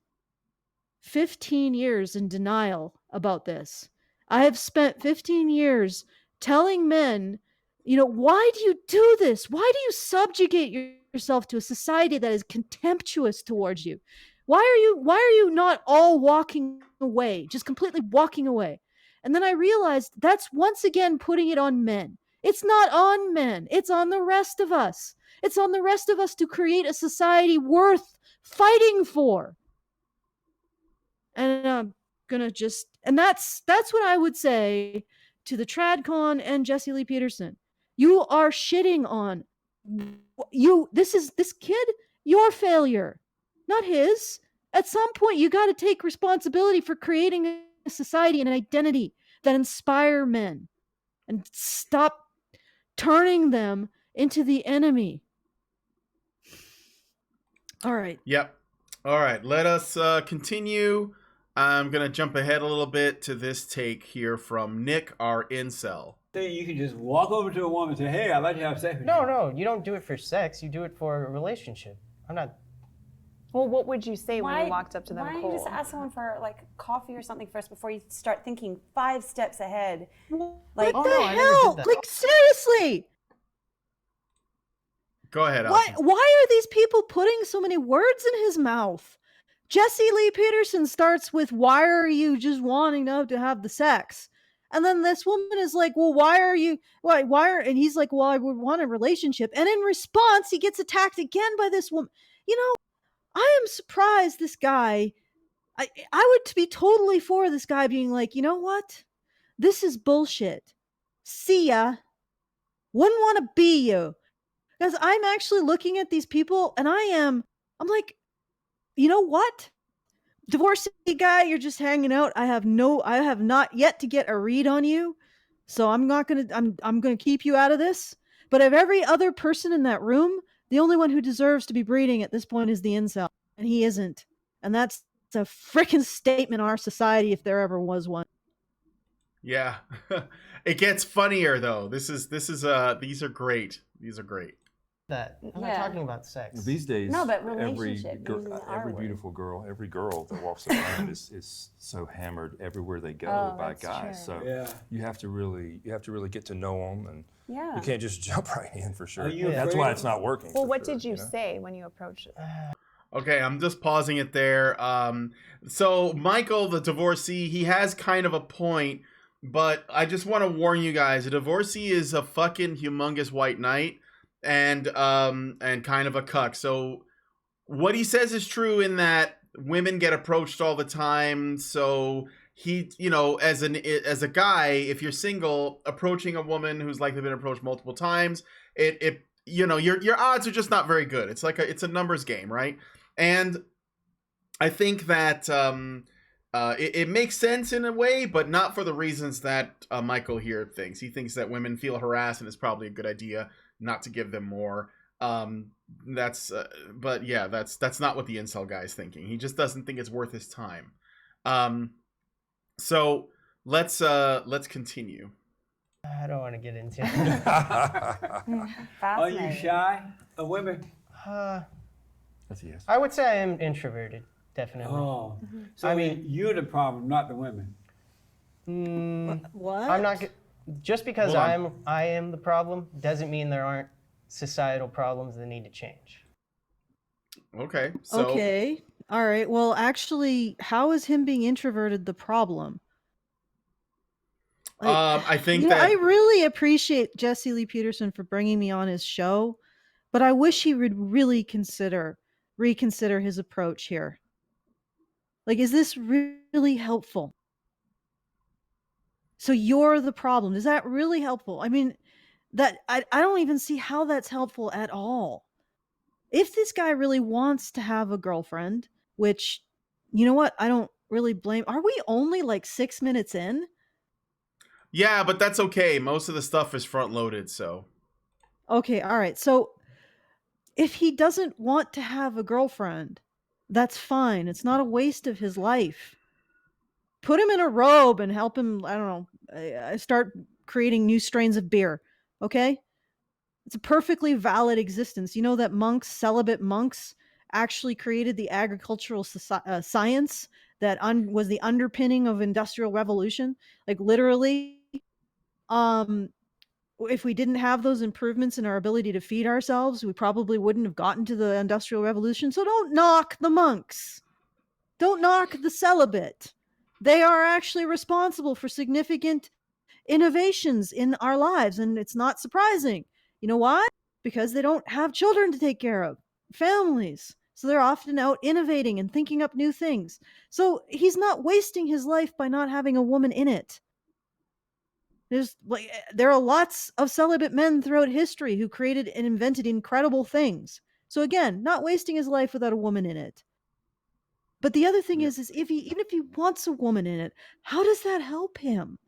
15 years in denial about this. I have spent 15 years telling men, why do you do this? Why do you subjugate yourself to a society that is contemptuous towards you? Why are you not all walking away, just completely walking away? And then I realized that's once again putting it on men. It's not on men. It's on the rest of us. It's on the rest of us to create a society worth fighting for. And I'm gonna and that's what I would say to the TradCon and Jesse Lee Peterson. You are shitting on this kid, your failure, not his. At some point, you got to take responsibility for creating a society and an identity that inspire men and stop turning them into the enemy. All right. Yep. All right. Let us continue. I'm going to jump ahead a little bit to this take here from Nick, our incel. You can just walk over to a woman and say, hey, I'd like to have sex with you. No, you don't do it for sex. You do it for a relationship. I'm not... Well, what would you say when you walked up to them Why don't cold? you just ask someone for like coffee or something first before you start thinking 5 steps ahead? Like, what the hell? Like, seriously. Go ahead, Alison. Why are these people putting so many words in his mouth? Jesse Lee Peterson starts with, why are you just wanting to have the sex? And then this woman is like, well, and he's like, well, I would want a relationship. And in response, he gets attacked again by this woman. You know, I am surprised this guy, I would be totally for this guy being like, you know what? This is bullshit. See ya. Wouldn't want to be you. Because I'm actually looking at these people and I'm like, you know what? Divorcee guy, you're just hanging out. I have not yet to get a read on you. So I'm gonna keep you out of this. But of every other person in that room, the only one who deserves to be breeding at this point is the incel. And he isn't. And that's a freaking statement in our society if there ever was one. Yeah. It gets funnier though. These are great. These are great. I'm not talking about sex. These days, no, but every relationship. beautiful girl, every girl that walks around is so hammered everywhere they go by guys. True. So you have to really get to know them, and Yeah. you can't just jump right in for sure. Are you That's afraid why of- it's not working. Well, for what sure, did you know? say when you approached it? Okay, I'm just pausing it there. So Michael, the divorcee, he has kind of a point, but I just want to warn you guys, a divorcee is a fucking humongous white knight and kind of a cuck. So what he says is true in that women get approached all the time. So he, you know, as a guy, if you're single, approaching a woman who's likely been approached multiple times, it you know, your odds are just not very good. It's like it's a numbers game, right? And I think that it makes sense in a way, but not for the reasons that Michael here thinks. He thinks that women feel harassed, and it's probably a good idea not to give them more. But yeah, that's not what the incel guy is thinking. He just doesn't think it's worth his time. So let's continue. I don't want to get into it. Are you shy of women? That's a yes. I would say I am introverted, definitely. Oh, so I mean, you're the problem, not the women. What? I'm not. Just because Hold on. I am the problem doesn't mean there aren't societal problems that need to change. Okay. So Okay. All right. Well, actually, how is him being introverted the problem? I think You know, that I really appreciate Jesse Lee Peterson for bringing me on his show, but I wish he would really reconsider his approach here. Like, is this really helpful? So you're the problem. Is that really helpful? I mean, that I don't even see how that's helpful at all. If this guy really wants to have a girlfriend, which, you know what, I don't really blame. Are we only like 6 minutes in? yeah, but that's okay. Most of the stuff is front loaded, so Okay, all right. So if he doesn't want to have a girlfriend, that's fine. It's not a waste of his life. Put him in a robe and help him, I don't know, start creating new strains of beer. Okay? It's a perfectly valid existence. You know that celibate monks, actually created the agricultural science that was the underpinning of industrial revolution? Like, literally, if we didn't have those improvements in our ability to feed ourselves, we probably wouldn't have gotten to the industrial revolution. So don't knock the monks. Don't knock the celibate. They are actually responsible for significant innovations in our lives, and it's not surprising. You know why? Because they don't have children to take care of, families. So they're often out innovating and thinking up new things. So he's not wasting his life by not having a woman in it. There are lots of celibate men throughout history who created and invented incredible things. So again, not wasting his life without a woman in it. But the other thing is even if he wants a woman in it, how does that help him?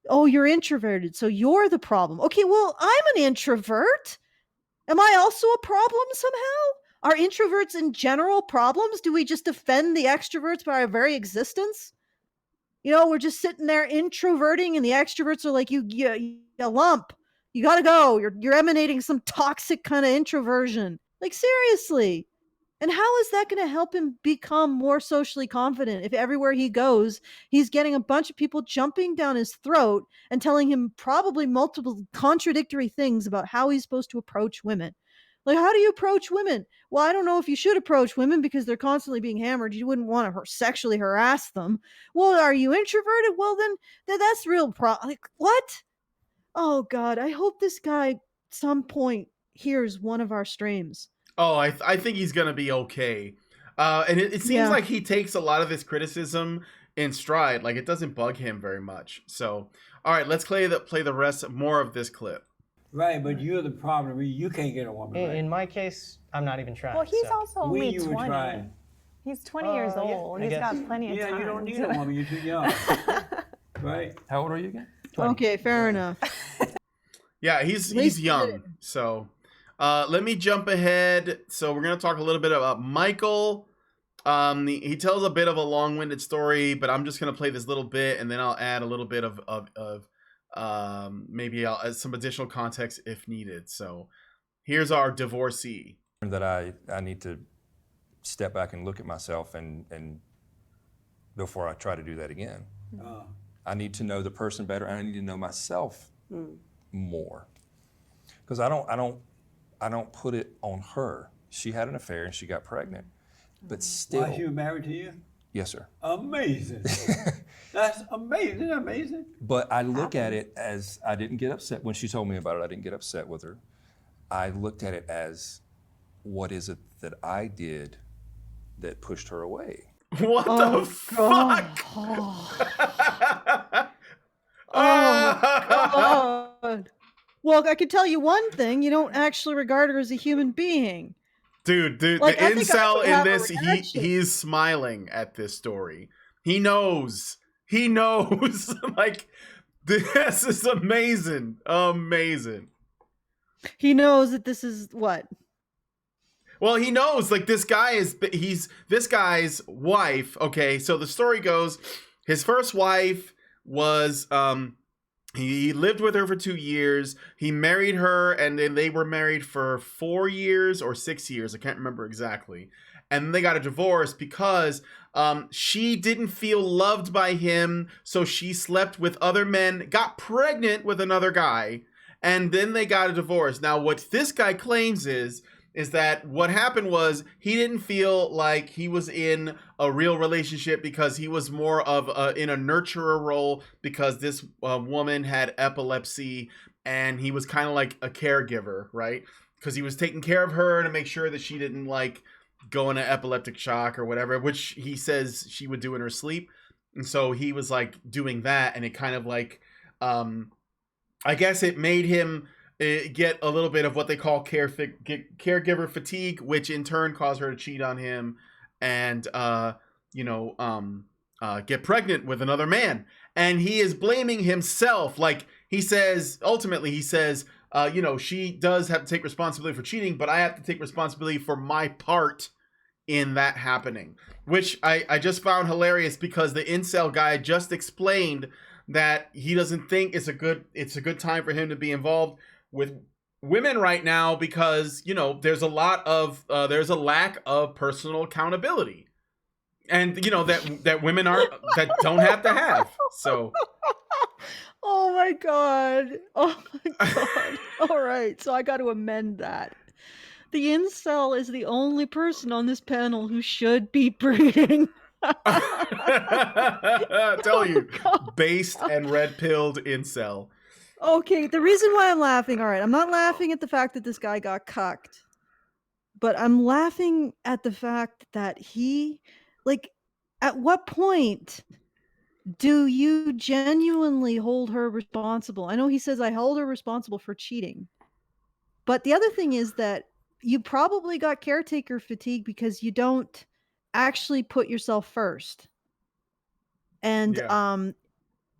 Oh, you're introverted, so you're the problem. Okay, well, I'm an introvert. Am I also a problem somehow? Are introverts in general problems? Do we just offend the extroverts by our very existence? You know, we're just sitting there introverting, and the extroverts are like, you lump. You gotta go. You're emanating some toxic kind of introversion. Like, seriously. And how is that going to help him become more socially confident if everywhere he goes, he's getting a bunch of people jumping down his throat and telling him probably multiple contradictory things about how he's supposed to approach women? Like, how do you approach women? Well, I don't know if you should approach women because they're constantly being hammered. You wouldn't want to sexually harass them. Well, are you introverted? Well, then that's real problem. Like, what? Oh, God. I hope this guy some point hears one of our streams. Oh, I think he's going to be okay. And it seems like he takes a lot of this criticism in stride. Like, it doesn't bug him very much. So, all right, let's play the rest more of this clip. Right, but you're the problem. You can't get a woman. Right? In my case, I'm not even trying. Well, he's so. also only 20. He's 20 years old. He's got plenty of time. Yeah, you don't need a woman. You're too young. Right? How old are you again? 20. Okay, fair enough. Yeah, he's young. So... let me jump ahead. So we're going to talk a little bit about Michael. He tells a bit of a long-winded story, but I'm just going to play this little bit, and then I'll add a little bit of maybe I'll add some additional context if needed. So here's our divorcee. That I need to step back and look at myself and before I try to do that again. I need to know the person better, and I need to know myself more. Because I don't put it on her. She had an affair and she got pregnant. But still. Why, she was married to you? Yes, sir. Amazing. That's amazing. Isn't that amazing? But I look at it as, I didn't get upset. When she told me about it, I didn't get upset with her. I looked at it as, what is it that I did that pushed her away? What the fuck? God. Well, I can tell you one thing. You don't actually regard her as a human being. Dude, Like, the incel in this, he's smiling at this story. He knows. Like, this is amazing. Amazing. He knows that this is what? Well, he knows, like, this guy's wife. Okay, so the story goes, his first wife was, he lived with her for 2 years. He married her, and then they were married for 4 years or 6 years. I can't remember exactly. And then they got a divorce because she didn't feel loved by him, so she slept with other men, got pregnant with another guy, and then they got a divorce. Now, what this guy claims is that what happened was he didn't feel like he was in a real relationship because he was more of in a nurturer role because this woman had epilepsy and he was kind of like a caregiver, right? Because he was taking care of her to make sure that she didn't like go into epileptic shock or whatever, which he says she would do in her sleep. And so he was like doing that, and it kind of like, I guess it made him get a little bit of what they call caregiver fatigue, which in turn caused her to cheat on him and get pregnant with another man. And he is blaming himself. Like, he says, ultimately he says, she does have to take responsibility for cheating, but I have to take responsibility for my part in that happening, which I just found hilarious because the incel guy just explained that he doesn't think it's a good time for him to be involved with women right now because there's a lack of personal accountability, and that women that don't have to have. So oh my god. All right, so I got to amend that. The incel is the only person on this panel who should be breeding. I tell you, based and red-pilled incel. Okay, the reason why I'm laughing, all right, I'm not laughing at the fact that this guy got cucked, but I'm laughing at the fact that he, like, at what point do you genuinely hold her responsible? I know he says I hold her responsible for cheating, but the other thing is that you probably got caretaker fatigue because you don't actually put yourself first. And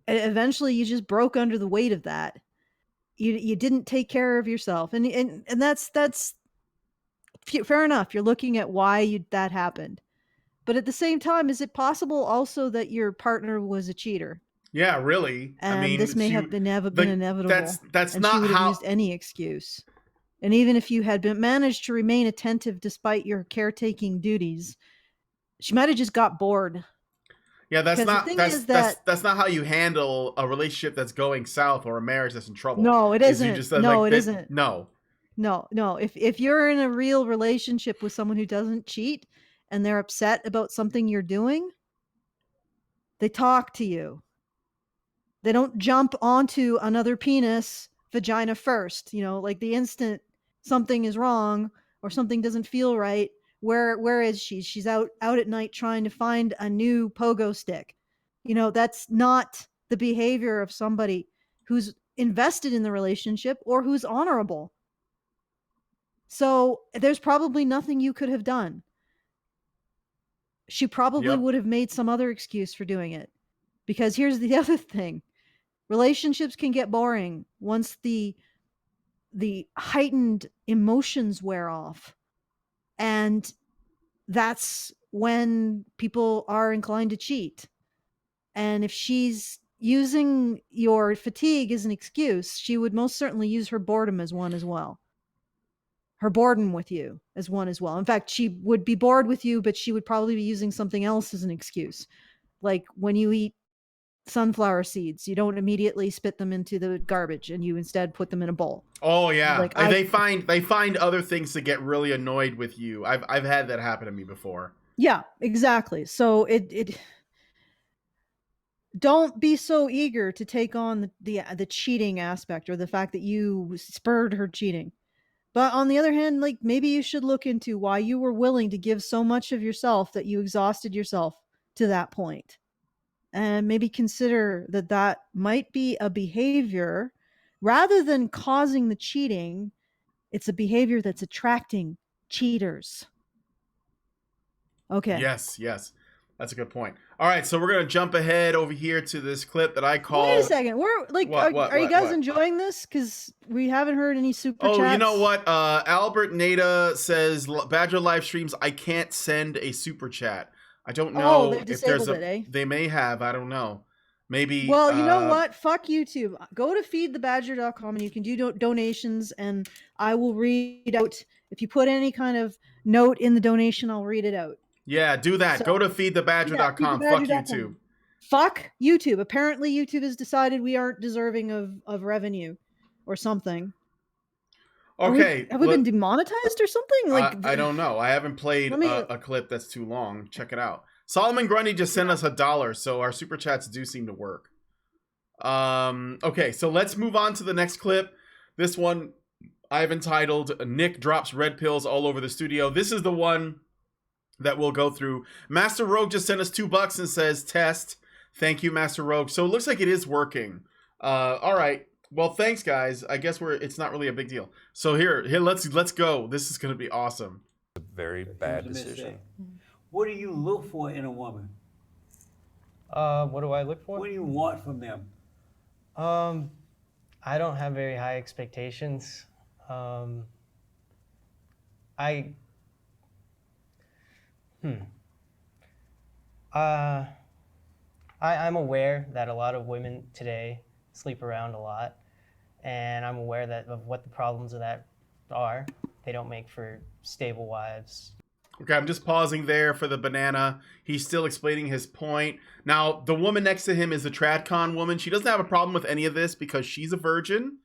eventually you just broke under the weight of that. You didn't take care of yourself. And that's fair enough. You're looking at why that happened. But at the same time, is it possible also that your partner was a cheater? Yeah, really. And I mean, this may have been inevitable. That's and not she would have how used any excuse. And even if you had managed to remain attentive despite your caretaking duties, she might have just got bored. Yeah, that's because that's not how you handle a relationship that's going south or a marriage that's in trouble. No, it isn't. It isn't. No. If you're in a real relationship with someone who doesn't cheat and they're upset about something you're doing, they talk to you. They don't jump onto another penis vagina first, like the instant something is wrong or something doesn't feel right. Where is she? She's out at night trying to find a new pogo stick. That's not the behavior of somebody who's invested in the relationship or who's honorable. So there's probably nothing you could have done. She probably would have made some other excuse for doing it. Because here's the other thing. Relationships can get boring once the heightened emotions wear off. And that's when people are inclined to cheat. And if she's using your fatigue as an excuse, she would most certainly use her boredom as one as well. Her boredom with you as one as well. In fact, she would be bored with you, but she would probably be using something else as an excuse. Like when you eat sunflower seeds, you don't immediately spit them into the garbage and you instead put them in a bowl. Oh yeah. They find other things to get really annoyed with you. I've had that happen to me before. Yeah, exactly. So it don't be so eager to take on the cheating aspect or the fact that you spurred her cheating. But on the other hand, like maybe you should look into why you were willing to give so much of yourself that you exhausted yourself to that point. And maybe consider that might be a behavior rather than causing the cheating. It's a behavior that's attracting cheaters. Okay. Yes. That's a good point. All right, so we're going to jump ahead over here to this clip that I call... Wait a second. We're like, are you guys enjoying this? Because we haven't heard any super chats. Oh, you know what? Albert Nada says, Badger live streams, I can't send a super chat. I don't know if there's They may have. I don't know. Maybe. Well, you know what? Fuck YouTube. Go to feedthebadger.com and you can do donations, and I will read out. If you put any kind of note in the donation, I'll read it out. Yeah, do that. Go to feedthebadger.com. Fuck YouTube. Fuck YouTube. Apparently, YouTube has decided we aren't deserving of revenue or something. Okay. Have we been demonetized or something? Like I don't know. I haven't played a clip that's too long. Check it out. Solomon Grundy just sent us $1, so our super chats do seem to work. Okay, so let's move on to the next clip. This one I've entitled Nick Drops Red Pills All Over the Studio. This is the one that we'll go through. Master Rogue just sent us $2 and says test. Thank you, Master Rogue. So it looks like it is working. All right. Well, thanks, guys. I guess it's not really a big deal. So here, let's go. This is going to be awesome. A very bad decision. What do you look for in a woman? What do I look for? What do you want from them? I don't have very high expectations. I'm aware that a lot of women today sleep around a lot, and I'm aware of what the problems of that are. They don't make for stable wives. Okay, I'm just pausing there for the banana. He's still explaining his point. Now, the woman next to him is the TradCon woman. She doesn't have a problem with any of this because she's a virgin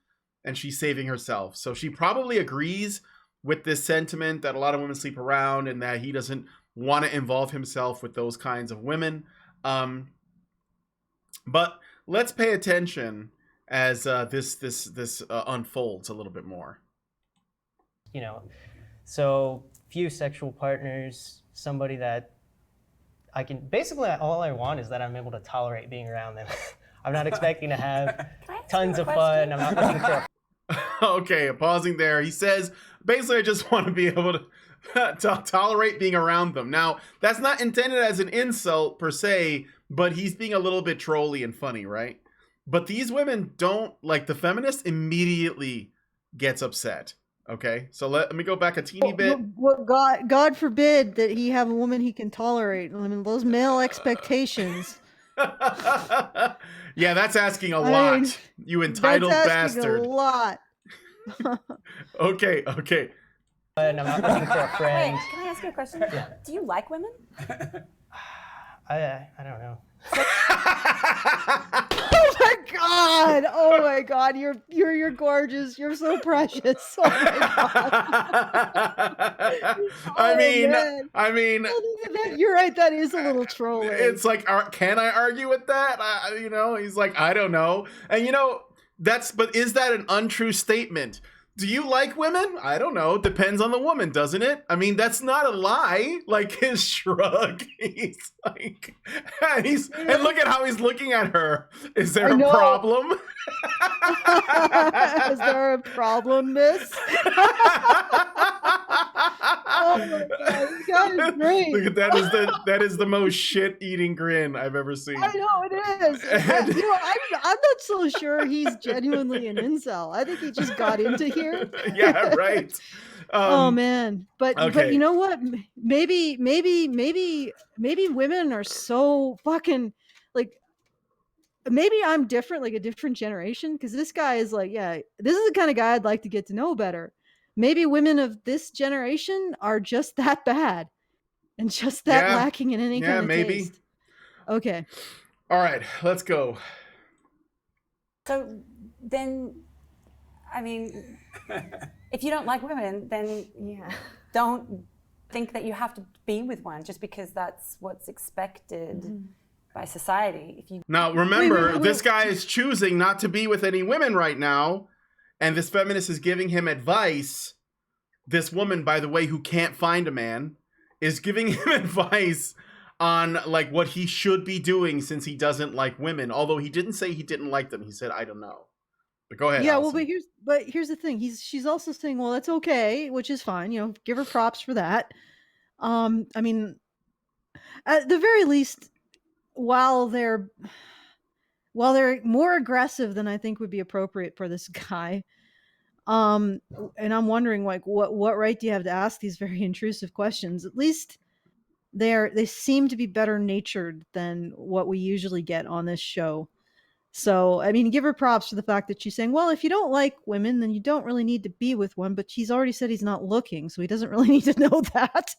and she's saving herself. So she probably agrees with this sentiment that a lot of women sleep around and that he doesn't want to involve himself with those kinds of women. But let's pay attention as this unfolds a little bit more. So few sexual partners, somebody that I can, basically all I want is that I'm able to tolerate being around them. I'm not expecting to have tons of fun. I'm not looking for Okay, pausing there. He says, basically, I just want to be able to tolerate being around them. Now, that's not intended as an insult per se, but he's being a little bit trolly and funny, right? But these women don't, like, the feminist immediately gets upset. Okay, so let me go back a teeny bit. What God forbid that he have a woman he can tolerate. I mean, those male expectations. Yeah, that's asking a lot. You entitled that's bastard. A lot. Okay. And I'm not looking for a friend. Wait, can I ask you a question? Yeah. Do you like women? I don't know. Oh my God! You're gorgeous. You're so precious. Oh my God. I mean, you're right. That is a little trolling. It's like, can I argue with that? He's like, I don't know, and but is that an untrue statement? Do you like women? I don't know. Depends on the woman, doesn't it? I mean, that's not a lie. Like, his shrug. He's like, and look at how he's looking at her. Is there a problem? Is there a problem, miss? Oh my God, this guy is great. Look at that is the most shit-eating grin I've ever seen. I know it is. I'm not so sure he's genuinely an incel. I think he just got into here. Yeah, right. Oh man, but okay. You know what? Maybe women are so fucking like. Maybe I'm different, like a different generation, because this guy is like, yeah, this is the kind of guy I'd like to get to know better. Maybe women of this generation are just that bad and just that lacking in any kind of taste. Okay. All right, let's go. So then, I mean, if you don't like women, then don't think that you have to be with one just because that's what's expected by society. Now, remember, this guy is choosing not to be with any women right now, and this feminist is giving him advice. This woman, by the way, who can't find a man, is giving him advice on like what he should be doing since he doesn't like women. Although he didn't say he didn't like them. He said, I don't know. But go ahead. Yeah, Alison. well, but here's the thing. She's also saying, well, that's okay, which is fine. Give her props for that. I mean, at the very least, while they're more aggressive than I think would be appropriate for this guy, and I'm wondering, like, what right do you have to ask these very intrusive questions? At least they seem to be better natured than what we usually get on this show. So, I mean, give her props for the fact that she's saying, well, if you don't like women, then you don't really need to be with one. But he's already said he's not looking, so he doesn't really need to know that.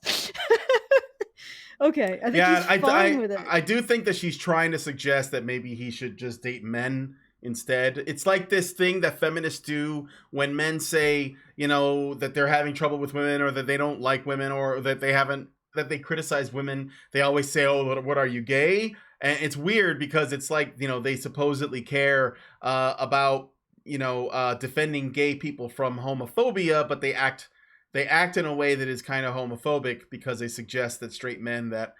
Okay, I think he's fine with it. I do think that she's trying to suggest that maybe he should just date men instead. It's like this thing that feminists do when men say, that they're having trouble with women, or that they don't like women, or that they criticize women. They always say, oh, what are you, gay? And it's weird because it's like, they supposedly care about, defending gay people from homophobia, but they act in a way that is kind of homophobic because they suggest that straight men that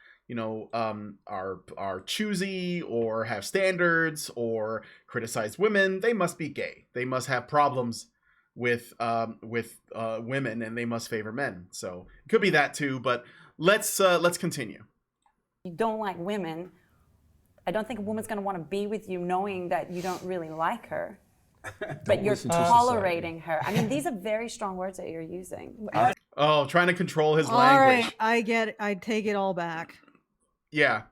are choosy or have standards or criticize women, they must be gay. They must have problems with women, and they must favor men. So it could be that too. But let's continue. You don't like women. I don't think a woman's going to want to be with you knowing that you don't really like her. But you're tolerating her. I mean, these are very strong words that you're using. Trying to control his all language. Right, I get it. I take it all back. Yeah.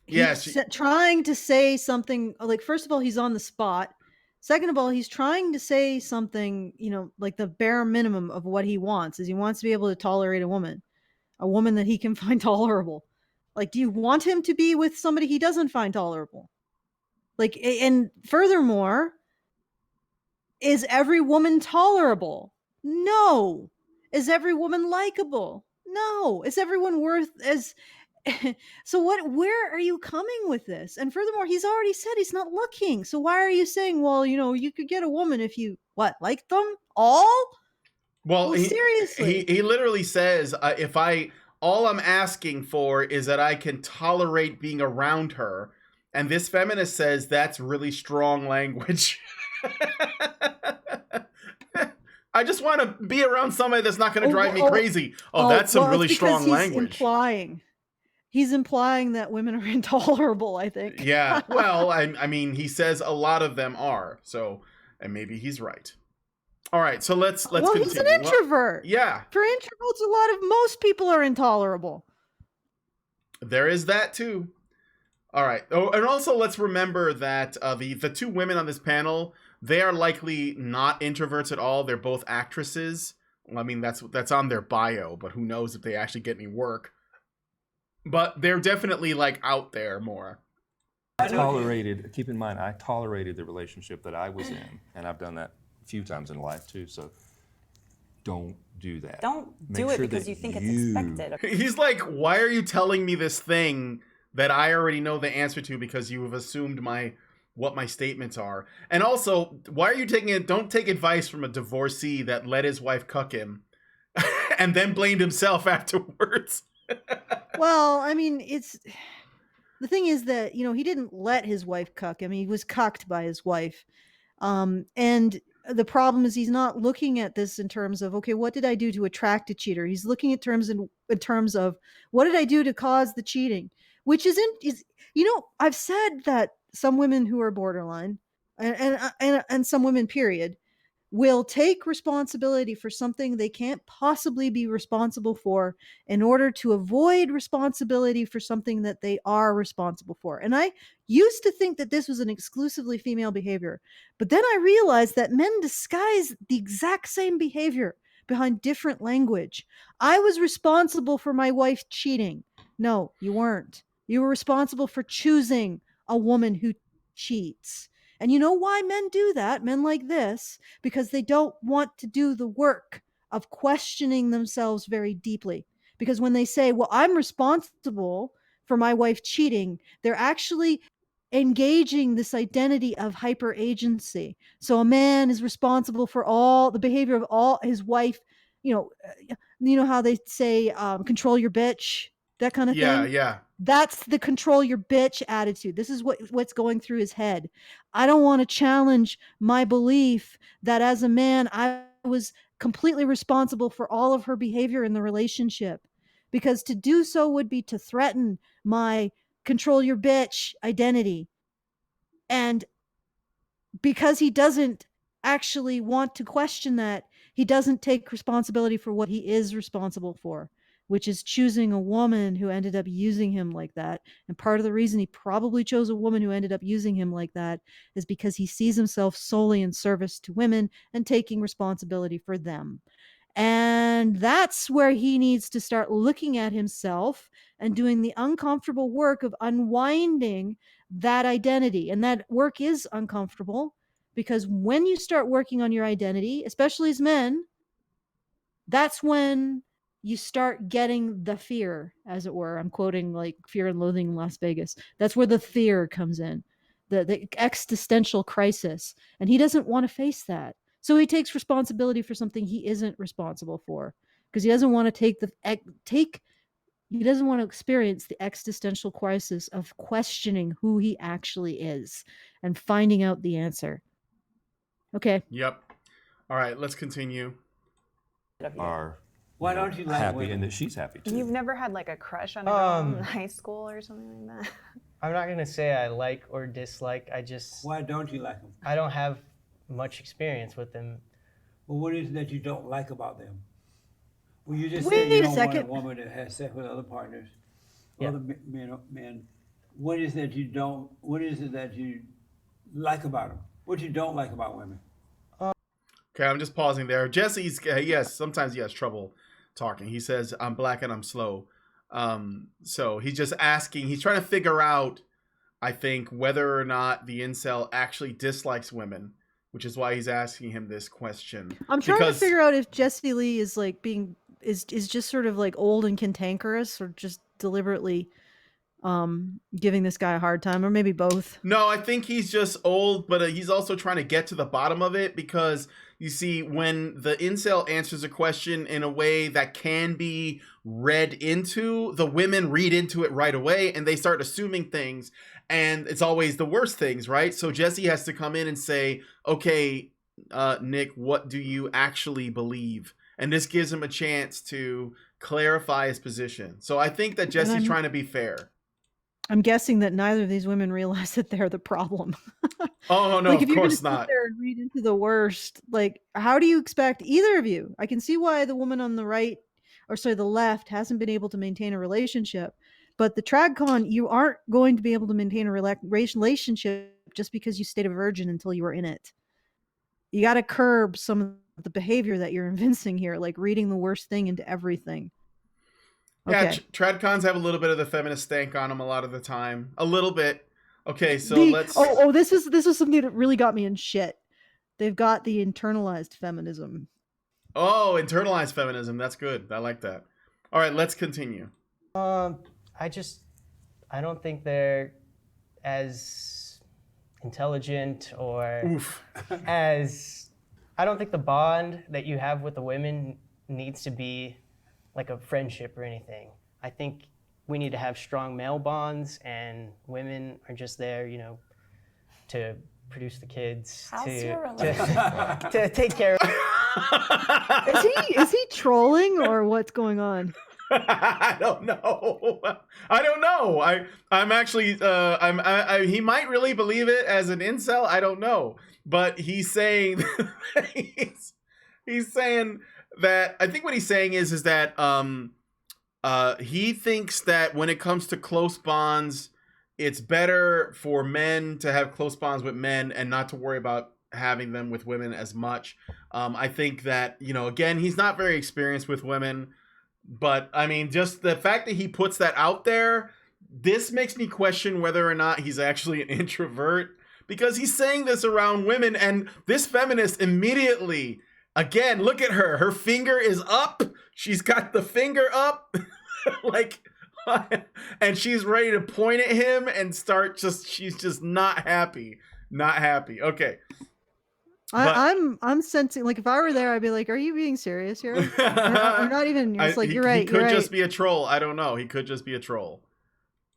He's trying to say something, like, first of all, he's on the spot. Second of all, he's trying to say something, like the bare minimum of what he wants is he wants to be able to tolerate a woman that he can find tolerable. Like, do you want him to be with somebody he doesn't find tolerable? Like, and furthermore, is every woman tolerable? No. Is every woman likable? No. Is everyone worth as... So where are you coming with this? And furthermore, he's already said he's not looking. So why are you saying, well, you could get a woman if you, like them all? Well, seriously. He literally says, all I'm asking for is that I can tolerate being around her. And this feminist says that's really strong language. I just want to be around somebody that's not going to drive me crazy. That's some really strong language. He's implying that women are intolerable, I think. Yeah, well, I mean, he says a lot of them are, so, and maybe he's right. All right, so let's continue. He's an introvert. Yeah. For introverts, most people are intolerable. There is that too. All right. Oh, and also let's remember that the two women on this panel, they are likely not introverts at all. They're both actresses. Well, I mean, that's on their bio, but who knows if they actually get any work. But they're definitely like out there more. Keep in mind, I tolerated the relationship that I was in, and I've done that a few times in life too, so don't do that. Don't do it because you think it's expected. He's like, why are you telling me this thing that I already know the answer to because you have assumed what my statements are? And also, why are you don't take advice from a divorcee that let his wife cuck him and then blamed himself afterwards? Well, I mean, the thing is that, he didn't let his wife cuck him. He was cucked by his wife. And the problem is he's not looking at this in terms of, okay, what did I do to attract a cheater? He's looking at terms in terms of what did I do to cause the cheating, which I've said that some women who are borderline and some women, period, will take responsibility for something they can't possibly be responsible for in order to avoid responsibility for something that they are responsible for. And I used to think that this was an exclusively female behavior, but then I realized that men disguise the exact same behavior behind different language. I was responsible for my wife cheating. No, you weren't. You were responsible for choosing a woman who cheats. And you know why men do that? Men like this, because they don't want to do the work of questioning themselves very deeply. Because when they say, well, I'm responsible for my wife cheating, they're actually engaging this identity of hyper agency. So a man is responsible for all the behavior of all his wife. You know how they say, control your bitch, that kind of thing. Yeah. That's the control your bitch attitude. This is what's going through his head. I don't want to challenge my belief that as a man, I was completely responsible for all of her behavior in the relationship, because to do so would be to threaten my control your bitch identity. And because he doesn't actually want to question that, he doesn't take responsibility for what he is responsible for, which is choosing a woman who ended up using him like that. And part of the reason he probably chose a woman who ended up using him like that is because he sees himself solely in service to women and taking responsibility for them. And that's where he needs to start looking at himself and doing the uncomfortable work of unwinding that identity. And that work is uncomfortable, because when you start working on your identity, especially as men, that's when you start getting the fear, as it were. I'm quoting like Fear and Loathing in Las Vegas. That's where the fear comes in, the existential crisis. And he doesn't want to face that. So he takes responsibility for something he isn't responsible for, because he doesn't want to he doesn't want to experience the existential crisis of questioning who he actually is and finding out the answer. Okay. Yep. All right, let's continue. Why don't you like happy women? and that she's happy too? You've never had like a crush on a girl in high school or something like that? I'm not gonna say I like or dislike. Why don't you like them? I don't have much experience with them. Well, what is it that you don't like about them? Well, you just Wait said you a don't second. want a woman that has sex with other partners, Yeah. other men. What is it that you like about them? What you don't like about women? Okay, I'm just pausing there. Jesse's, yes, sometimes he has trouble talking. He says, I'm black and I'm slow. So he's just asking, he's trying to figure out, I think, whether or not the incel actually dislikes women, which is why he's asking him this question. I'm trying to figure out if Jesse Lee is like is just sort of like old and cantankerous, or just deliberately giving this guy a hard time, or maybe both. No, I think he's just old, but he's also trying to get to the bottom of it, because you see, when the incel answers a question in a way that can be read into, the women read into it right away and they start assuming things, and it's always the worst things, right? So Jesse has to come in and say, okay, Nick, what do you actually believe? And this gives him a chance to clarify his position. So I think that Jesse's trying to be fair. I'm guessing that neither of these women realize that they're the problem. Oh, no, like, of course not. Sit there and read into the worst, like, how do you expect either of you? I can see why the woman on the right, or sorry, the left, hasn't been able to maintain a relationship. But the TradCon, you aren't going to be able to maintain a relationship just because you stayed a virgin until you were in it. You got to curb some of the behavior that you're evincing here, like reading the worst thing into everything. Yeah, Okay. TradCons have a little bit of the feminist stank on them a lot of the time. A little bit. Okay, so let's... this is something that really got me in shit. They've got the internalized feminism. Oh, internalized feminism. That's good. I like that. All right, let's continue. I don't think they're as intelligent or as... I don't think the bond that you have with the women needs to be like a friendship or anything. I think we need to have strong male bonds, and women are just there, you know, to produce the kids, to take care of. Is he trolling or what's going on? I don't know. I'm actually he might really believe it as an incel. I don't know, but he's saying he's saying that, I think what he's saying is that he thinks that when it comes to close bonds, it's better for men to have close bonds with men and not to worry about having them with women as much. I think that, you know, again, he's not very experienced with women, but I mean, just the fact that he puts that out there, this makes me question whether or not he's actually an introvert, because he's saying this around women, and this feminist immediately, again, look at her. Her finger is up. She's got the finger up. Like, and she's ready to point at him and she's just not happy. Not happy. Okay. I'm sensing, like, if I were there, I'd be like, are you being serious here? or not even, you're just like, you're right. He could just be a troll. I don't know. He could just be a troll.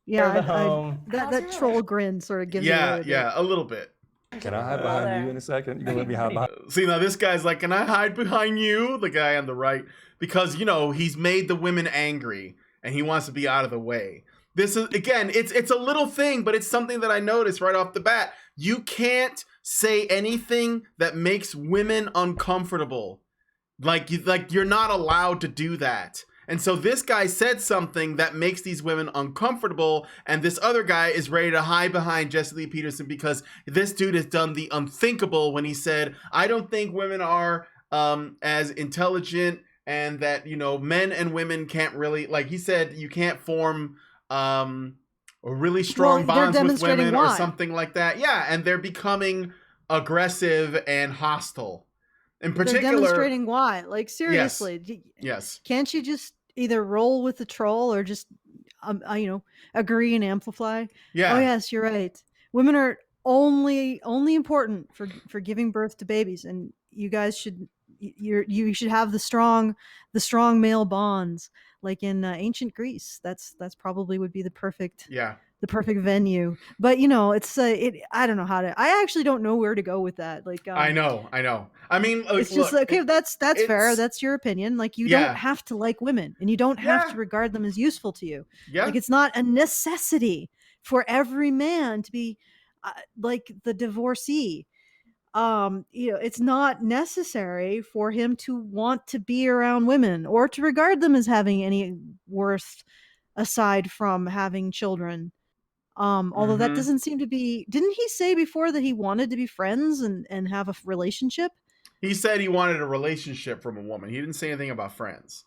Yeah. That troll grin sort of gives it a little bit. Can I hide behind you in a second? You gonna let me hide behind? See, now this guy's like, can I hide behind you? The guy on the right, because, you know, he's made the women angry and he wants to be out of the way. This is, again, it's a little thing, but it's something that I noticed right off the bat. You can't say anything that makes women uncomfortable. Like you're not allowed to do that. And so this guy said something that makes these women uncomfortable, and this other guy is ready to hide behind Jesse Lee Peterson because this dude has done the unthinkable when he said, I don't think women are as intelligent, and that, you know, men and women can't really, like he said, you can't form really strong bonds with women or something like that. Yeah, and they're becoming aggressive and hostile. In particular, they're demonstrating why. Like, seriously. Yes. Can't you just either roll with the troll or just, you know, agree and amplify? Yeah. Oh yes, you're right. Women are only important for giving birth to babies, and you guys should have the strong male bonds, like in ancient Greece. That's probably would be the perfect venue. But, you know, it's I don't know how to. I actually don't know where to go with that. Like, I know. I mean, it's just like, okay, that's fair. That's your opinion. Like, you don't have to like women, and you don't have to regard them as useful to you. Yeah. Like, it's not a necessity for every man to be like the divorcee. You know, it's not necessary for him to want to be around women or to regard them as having any worth aside from having children. Although that doesn't seem to be, didn't he say before that he wanted to be friends and have a relationship? He said he wanted a relationship from a woman. He didn't say anything about friends.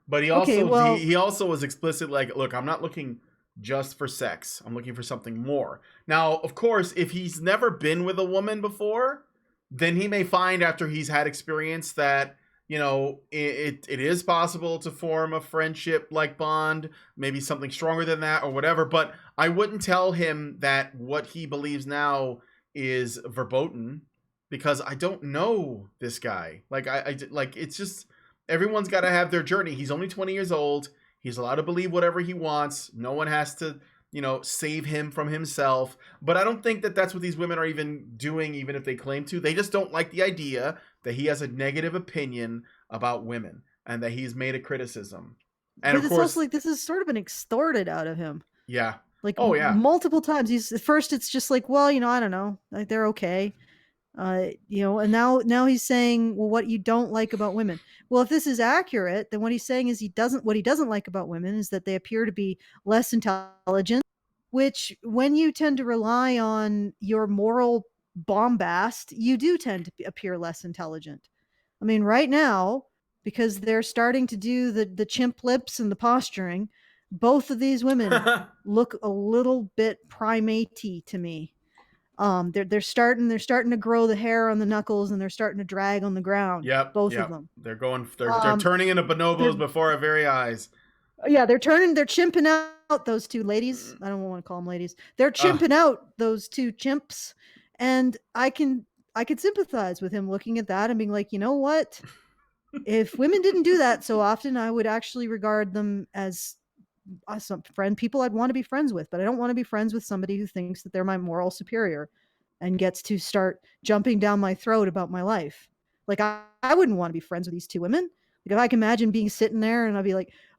But he also he also was explicit, like, look, I'm not looking just for sex. I'm looking for something more. Now, of course, if he's never been with a woman before, then he may find after he's had experience that, you know, it is possible to form a friendship like bond, maybe something stronger than that or whatever. But I wouldn't tell him that what he believes now is verboten, because I don't know this guy. Like, I like, it's just, everyone's got to have their journey. He's only 20 years old. He's allowed to believe whatever he wants. No one has to, save him from himself. But I don't think that that's what these women are even doing, even if they claim to. They just don't like the idea that he has a negative opinion about women and that he's made a criticism. And but of it's course, also like this has sort of been extorted out of him. yeah. Like multiple times. First it's just like, well, I don't know, like they're okay. And now he's saying, well, what you don't like about women. Well, if this is accurate, then what he's saying is what he doesn't like about women is that they appear to be less intelligent, which when you tend to rely on your moral bombast, you do tend to appear less intelligent. I mean, right now, because they're starting to do the chimp lips and the posturing, both of these women look a little bit primate-y to me. They're starting to grow the hair on the knuckles and they're starting to drag on the ground. Yep. Both of them. They're turning into bonobos before our very eyes. Yeah, they're chimping out those two ladies. I don't want to call them ladies. They're chimping out those two chimps. And I could sympathize with him looking at that and being like, you know what? If women didn't do that so often, I would actually regard them as some people I'd want to be friends with, but I don't want to be friends with somebody who thinks that they're my moral superior and gets to start jumping down my throat about my life. Like I wouldn't want to be friends with these two women. Like if I can imagine being sitting there and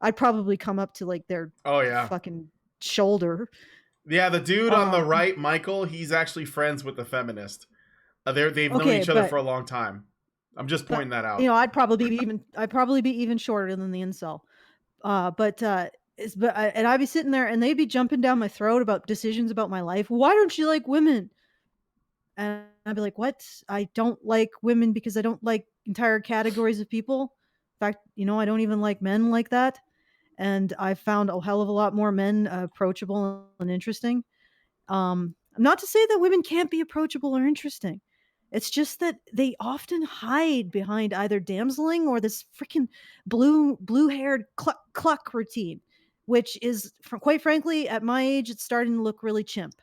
I'd probably come up to like their fucking shoulder. Yeah, the dude on the right, Michael, he's actually friends with the feminist. They've known each other for a long time. I'm just pointing that out. I'd probably be even shorter than the incel. And I'd be sitting there and they'd be jumping down my throat about decisions about my life. Why don't you like women? And I'd be like, what? I don't like women because I don't like entire categories of people. In fact, I don't even like men like that. And I found a hell of a lot more men approachable and interesting. Not to say that women can't be approachable or interesting. It's just that they often hide behind either damseling or this freaking blue-haired cluck routine, which is, quite frankly, at my age, it's starting to look really chimp.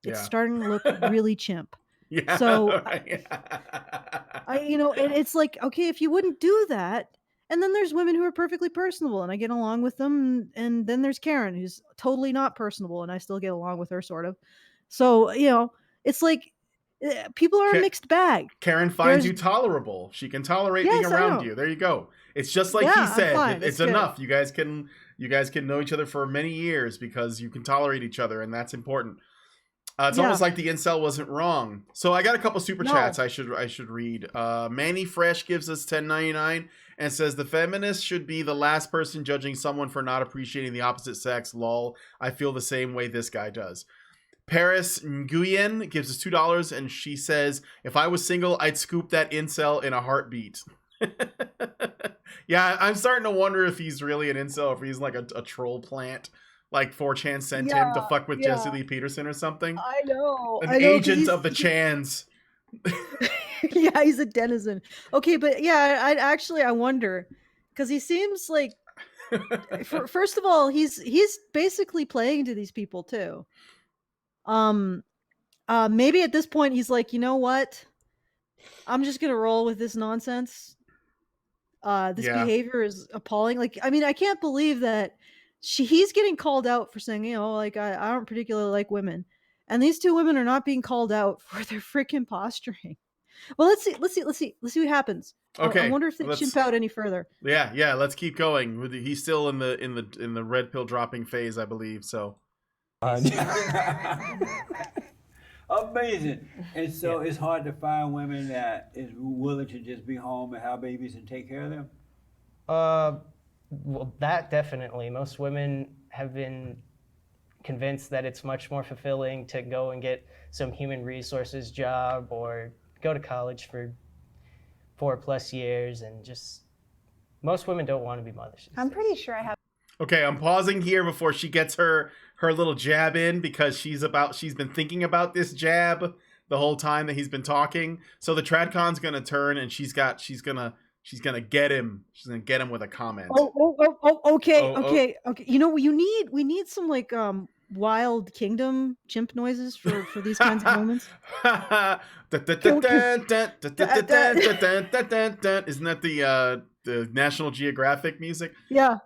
It's starting to look really chimp. Yeah. So, it's like, okay, if you wouldn't do that, and then there's women who are perfectly personable, and I get along with them, and then there's Karen, who's totally not personable, and I still get along with her, sort of. So, it's like, people are a mixed bag. Karen finds you tolerable. She can tolerate being around you. There you go. It's just like he said. It's enough. You guys can know each other for many years because you can tolerate each other, and that's important. It's almost like the incel wasn't wrong. So I got a couple super chats I should read. Manny Fresh gives us $10.99 and says the feminist should be the last person judging someone for not appreciating the opposite sex. Lol. I feel the same way this guy does. Paris Nguyen gives us $2 and she says, if I was single, I'd scoop that incel in a heartbeat. Yeah, I'm starting to wonder if he's really an incel or if he's like a troll plant. Like 4chan sent him to fuck with Jesse Lee Peterson or something. I know. An agent of the Chans. Yeah, he's a denizen. Okay, but yeah, I wonder. Because he seems like, first of all, he's basically playing to these people too. Maybe at this point he's like, you know what? I'm just gonna roll with this nonsense. This behavior is appalling. Like, I mean, I can't believe that he's getting called out for saying, like I don't particularly like women, and these two women are not being called out for their freaking posturing. Well, let's see what happens. Okay, I wonder if they chimp out any further. Yeah. Let's keep going. He's still in the red pill dropping phase, I believe. So. Amazing. And so it's hard to find women that is willing to just be home and have babies and take care of them? Well, that definitely. Most women have been convinced that it's much more fulfilling to go and get some human resources job or go to college for 4+ years, and just most women don't want to be mothers. I'm pretty sure I have. Okay, I'm pausing here before she gets her little jab in because she's been thinking about this jab the whole time that he's been talking. So the TradCon's gonna turn and she's gonna get him. She's gonna get him with a comment. Okay. We need some like Wild Kingdom chimp noises for these kinds of moments. Isn't that the National Geographic music? Yeah.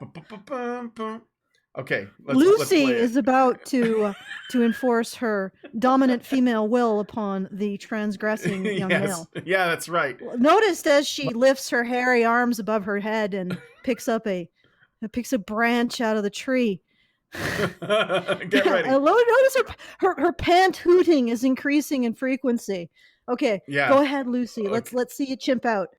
Okay, Lucy play it. is about to enforce her dominant female will upon the transgressing young male. Yeah, that's right. Notice as she lifts her hairy arms above her head and picks a branch out of the tree. Get ready. Notice her pant hooting is increasing in frequency. Okay, go ahead, Lucy. Okay. Let's see you chimp out.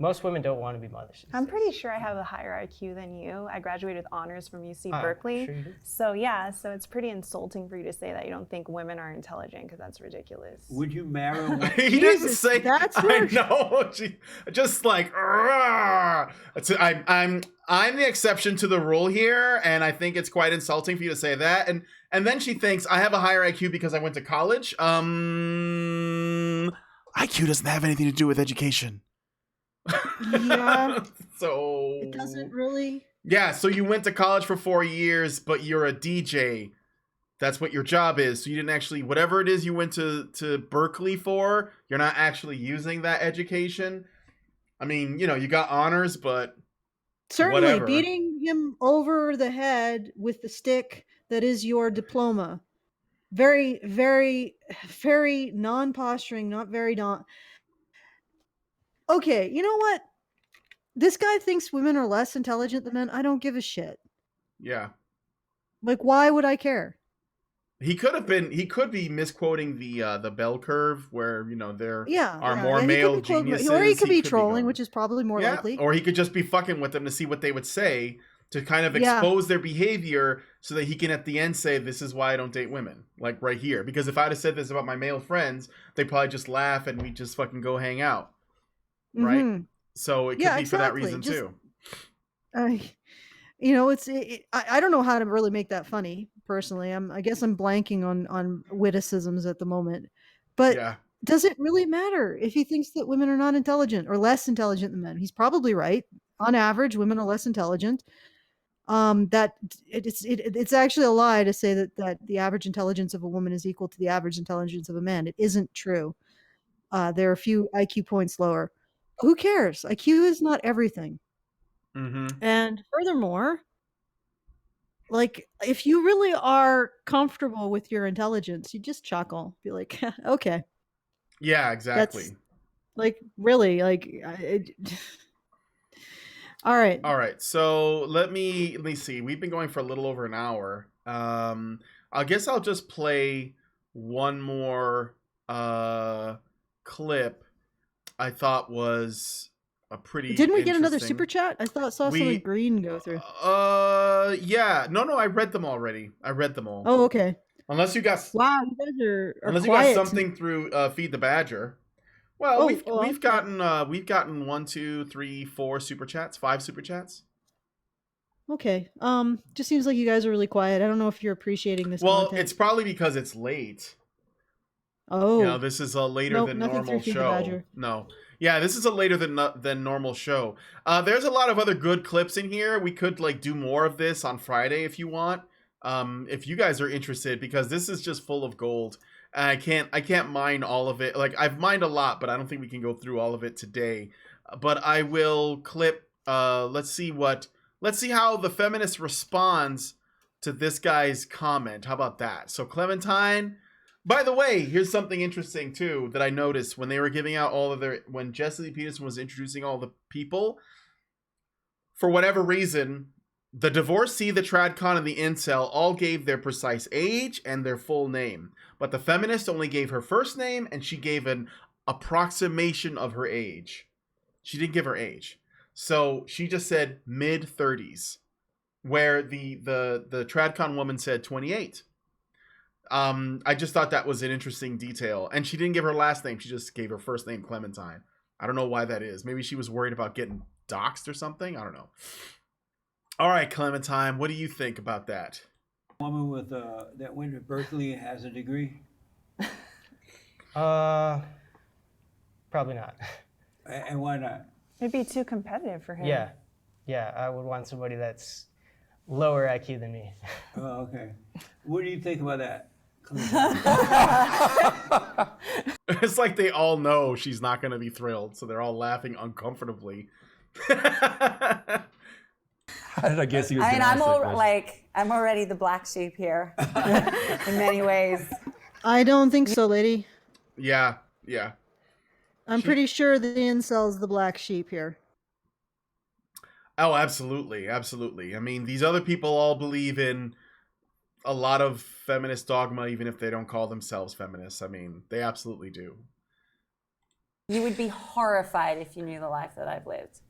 Most women don't want to be mothers. I'm pretty sure I have a higher IQ than you. I graduated with honors from UC Berkeley. Sure you do. So yeah, so it's pretty insulting for you to say that you don't think women are intelligent, because that's ridiculous. Would you marry a woman? He didn't say that's I what- know. Just like I'm the exception to the rule here, and I think it's quite insulting for you to say that. And then she thinks I have a higher IQ because I went to college. IQ doesn't have anything to do with education. Yeah. So It doesn't really. Yeah, so you went to college for 4 years, but you're a DJ. That's what your job is. So you didn't actually, whatever it is you went to Berkeley for, you're not actually using that education. I mean, you know, you got honors, but Certainly, whatever. beating him over the head with the stick that is your diploma. Very, very, very non-posturing, not very Okay, you know what? This guy thinks women are less intelligent than men. I don't give a shit. Yeah. Like, why would I care? He could be misquoting the bell curve where, you know, there are more he male could be quoting- geniuses. Or he could be trolling, going- which is probably more likely. Or he could just be fucking with them to see what they would say, to kind of expose their behavior so that he can at the end say, this is why I don't date women. Like right here. Because if I'd have said this about my male friends, they'd probably just laugh and we'd just fucking go hang out. Right? Mhm. So it could be for that reason Just- too. You know, I don't know how to really make that funny personally. I guess I'm blanking on witticisms at the moment, but Yeah. does it really matter if he thinks that women are not intelligent or less intelligent than men? He's probably right. On average, women are less intelligent. It's actually a lie to say that the average intelligence of a woman is equal to the average intelligence of a man. It isn't true. There are a few IQ points lower. Who cares? IQ is not everything. Mm-hmm. And furthermore, like, if you really are comfortable with your intelligence, you just chuckle, be like, okay. Yeah, exactly. That's, like, really, like, all right. All right. So let me see. We've been going for a little over an hour. I guess I'll just play one more clip I thought was a pretty Didn't we get another interesting- super chat? I saw something green go through. Yeah. No, I read them already. I read them all. Oh, okay. Unless you got Wow, you guys are unless quiet. you got something through Feed the Badger. Well, Oh, we've okay. gotten 1, 2, 3, 4 super chats, 5 super chats. Okay. Just seems like you guys are really quiet. I don't know if you're appreciating this Well, content. it's probably because it's late. Oh. You know, this is a later Nope, than nothing normal through Feed the show. Badger. No. Yeah, this is a later than normal show. There's a lot of other good clips in here. We could like do more of this on Friday if you want. If you guys are interested, because this is just full of gold. And I can't mine all of it. Like, I've mined a lot, but I don't think we can go through all of it today. But I will clip let's see how the feminist responds to this guy's comment. How about that? So Clementine, by the way, here's something interesting too that I noticed when they were giving out when Jesse Lee Peterson was introducing all the people. For whatever reason, the divorcee, the TradCon, and the Incel all gave their precise age and their full name. But the feminist only gave her first name, and she gave an approximation of her age. She didn't give her age. So she just said mid-30s, where the TradCon woman said 28. I just thought that was an interesting detail. And she didn't give her last name. She just gave her first name, Clementine. I don't know why that is. Maybe she was worried about getting doxxed or something. I don't know. All right, Clementine, what do you think about that? Woman with that went to Berkeley has a degree. Probably not. And why not? It'd be too competitive for him. Yeah, I would want somebody that's lower IQ than me. Oh, okay. What do you think about that? It's like they all know she's not going to be thrilled, so they're all laughing uncomfortably. How did I guess he was I mean, gonna ask that question? I'm already the black sheep here in many ways. I don't think so, lady. Yeah. I'm pretty sure the incel's the black sheep here. Oh, absolutely. I mean, these other people all believe in a lot of feminist dogma, even if they don't call themselves feminists. I mean, they absolutely do. You would be horrified if you knew the life that I've lived.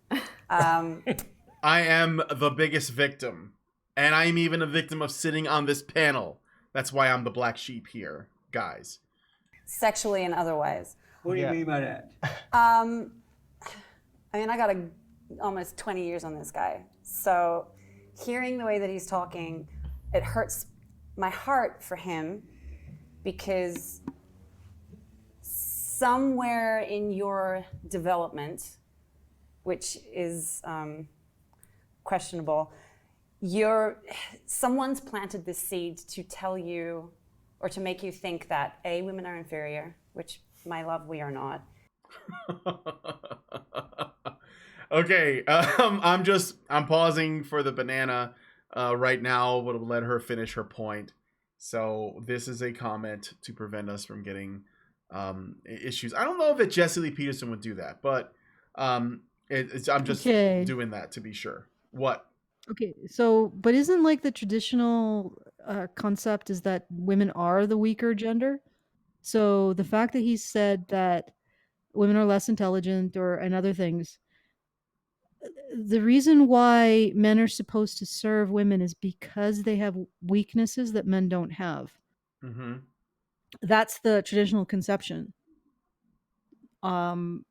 I am the biggest victim, and I'm even a victim of sitting on this panel. That's why I'm the black sheep here, guys. Sexually and otherwise. What do you mean by that? I mean, I got almost 20 years on this guy. So hearing the way that he's talking, it hurts my heart for him, because somewhere in your development, which is questionable, someone's planted this seed to tell you or to make you think that A, women are inferior, which, my love, we are not. Okay, I'm pausing for the banana right now, but we'll let her finish her point. So this is a comment to prevent us from getting issues. I don't know if Jesse Lee Peterson would do that, but I'm just doing that to be sure. What? Okay, so, but isn't like the traditional concept is that women are the weaker gender? So the fact that he said that women are less intelligent and other things, the reason why men are supposed to serve women is because they have weaknesses that men don't have. Mm-hmm. That's the traditional conception. And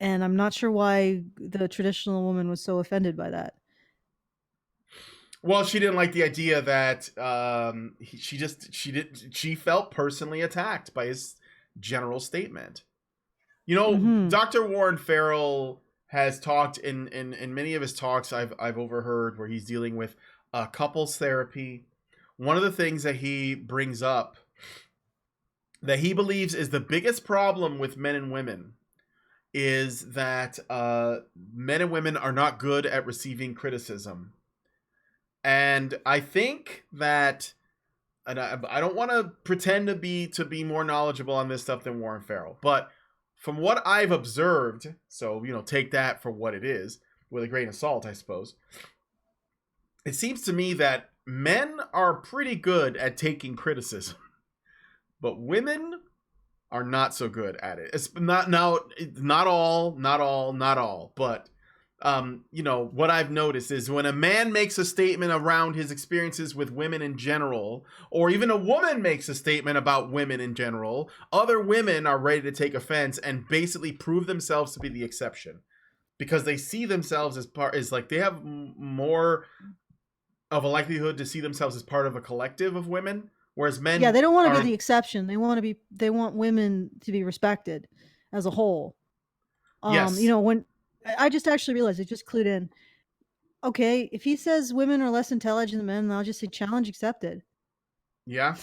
I'm not sure why the traditional woman was so offended by that. Well, she didn't like the idea that she felt personally attacked by his general statement. You know, Dr. Warren Farrell has talked in many of his talks I've overheard, where he's dealing with couples therapy. One of the things that he brings up that he believes is the biggest problem with men and women is that men and women are not good at receiving criticism. And I think that, and I don't want to pretend to be more knowledgeable on this stuff than Warren Farrell, but from what I've observed, so, you know, take that for what it is, with a grain of salt, I suppose. It seems to me that men are pretty good at taking criticism, but women are not so good at it. It's not all, but you know, what I've noticed is when a man makes a statement around his experiences with women in general, or even a woman makes a statement about women in general, other women are ready to take offense and basically prove themselves to be the exception, because they see themselves as like they have more of a likelihood to see themselves as part of a collective of women, whereas men, they don't want to be the exception. They want women to be respected as a whole. Yes. You know, when I just actually realized, it just clued in. Okay, if he says women are less intelligent than men, I'll just say challenge accepted. Yeah.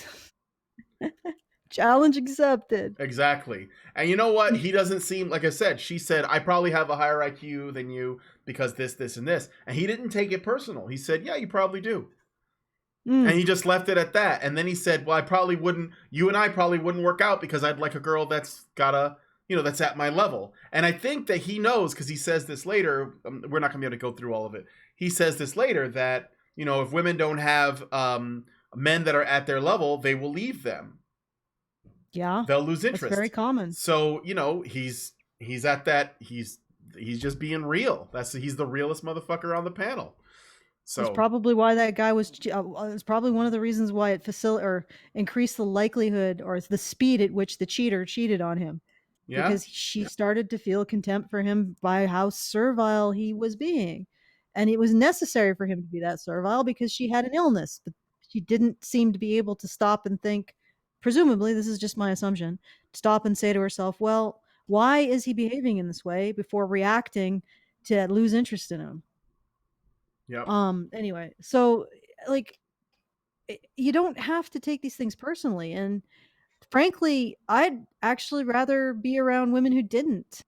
Challenge accepted. Exactly. And you know what? He doesn't seem, like I said, she said, I probably have a higher IQ than you because this, and this. And he didn't take it personal. He said, yeah, you probably do. And he just left it at that. And then he said, well, you and I probably wouldn't work out because I'd like a girl that's got that's at my level. And I think that he knows, because he says this later, we're not going to be able to go through all of it. He says this later that, you know, if women don't have men that are at their level, they will leave them. Yeah. They'll lose interest. That's very common. So, you know, he's at that, he's just being real. He's the realest motherfucker on the panel. So that's probably why that guy was. It's probably one of the reasons why it increased the likelihood or the speed at which the cheater cheated on him. Yeah. Because she started to feel contempt for him by how servile he was being, and it was necessary for him to be that servile because she had an illness, but she didn't seem to be able to stop and think. Presumably, this is just my assumption. Stop and say to herself, "Well, why is he behaving in this way?" before reacting to lose interest in him. Yeah. Anyway, so like, you don't have to take these things personally, and frankly, I'd actually rather be around women who didn't.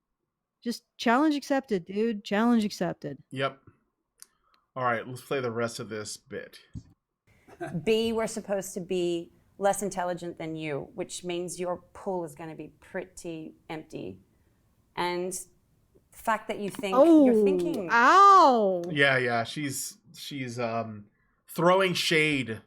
Just challenge accepted, dude. Challenge accepted. Yep. All right, let's play the rest of this bit. B, we're supposed to be less intelligent than you, which means your pool is going to be pretty empty. And the fact that you think you're thinking. Ow! Yeah, she's throwing shade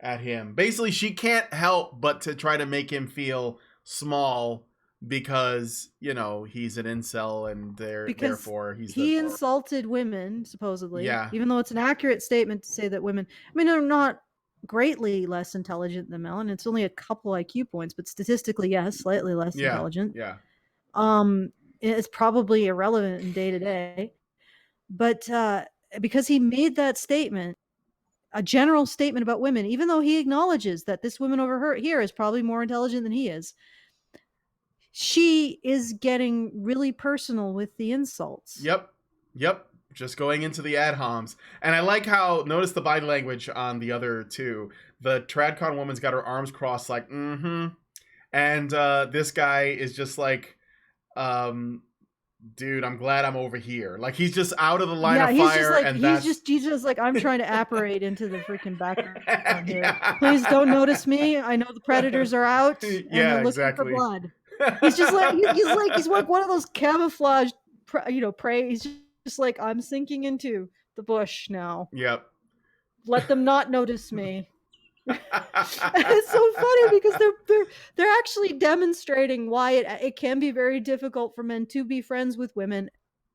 at him. Basically, she can't help but to try to make him feel small because, you know, he's an incel and therefore he insulted women, supposedly. Yeah. Even though it's an accurate statement to say that women, I mean, they're not greatly less intelligent than men. It's only a couple IQ points, but statistically, yes, slightly less intelligent. Yeah. It's probably irrelevant in day to day. But because he made that statement, a general statement about women, even though he acknowledges that this woman over here is probably more intelligent than he is, she is getting really personal with the insults. Yep. Just going into the ad homs. And I like how, notice the body language on the other two. The TradCon woman's got her arms crossed like, mm-hmm. And this guy is just like, dude, I'm glad I'm over here. Like, he's just out of the line of fire. He's just like, I'm trying to apparate into the freaking background here. Please don't notice me. I know the predators are out. And they're looking for blood. He's just like, he's like one of those camouflage, prey. He's just like, I'm sinking into the bush now. Yep. Let them not notice me. It's so funny because they're actually demonstrating why it can be very difficult for men to be friends with women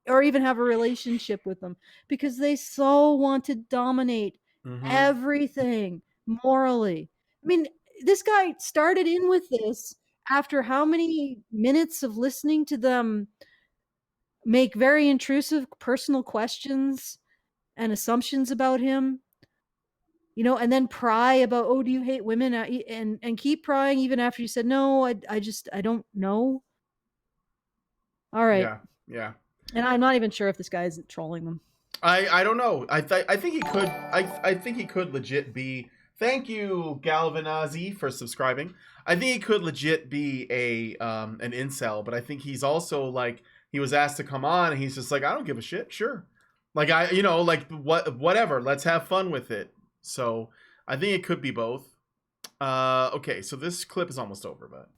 or even have a relationship with them, because they so want to dominate everything morally. I mean, this guy started in with this after how many minutes of listening to them make very intrusive personal questions and assumptions about him, and then pry about, oh, do you hate women? And keep prying even after you said, no, I don't know. All right. Yeah. And I'm not even sure if this guy isn't trolling them. I don't know. I think he could. I think he could legit be. Thank you, Galvanazi, for subscribing. I think he could legit be an incel, but I think he's also like, he was asked to come on and he's just like, I don't give a shit. Sure. Like, whatever. Let's have fun with it. So I think it could be both. Okay, so this clip is almost over, but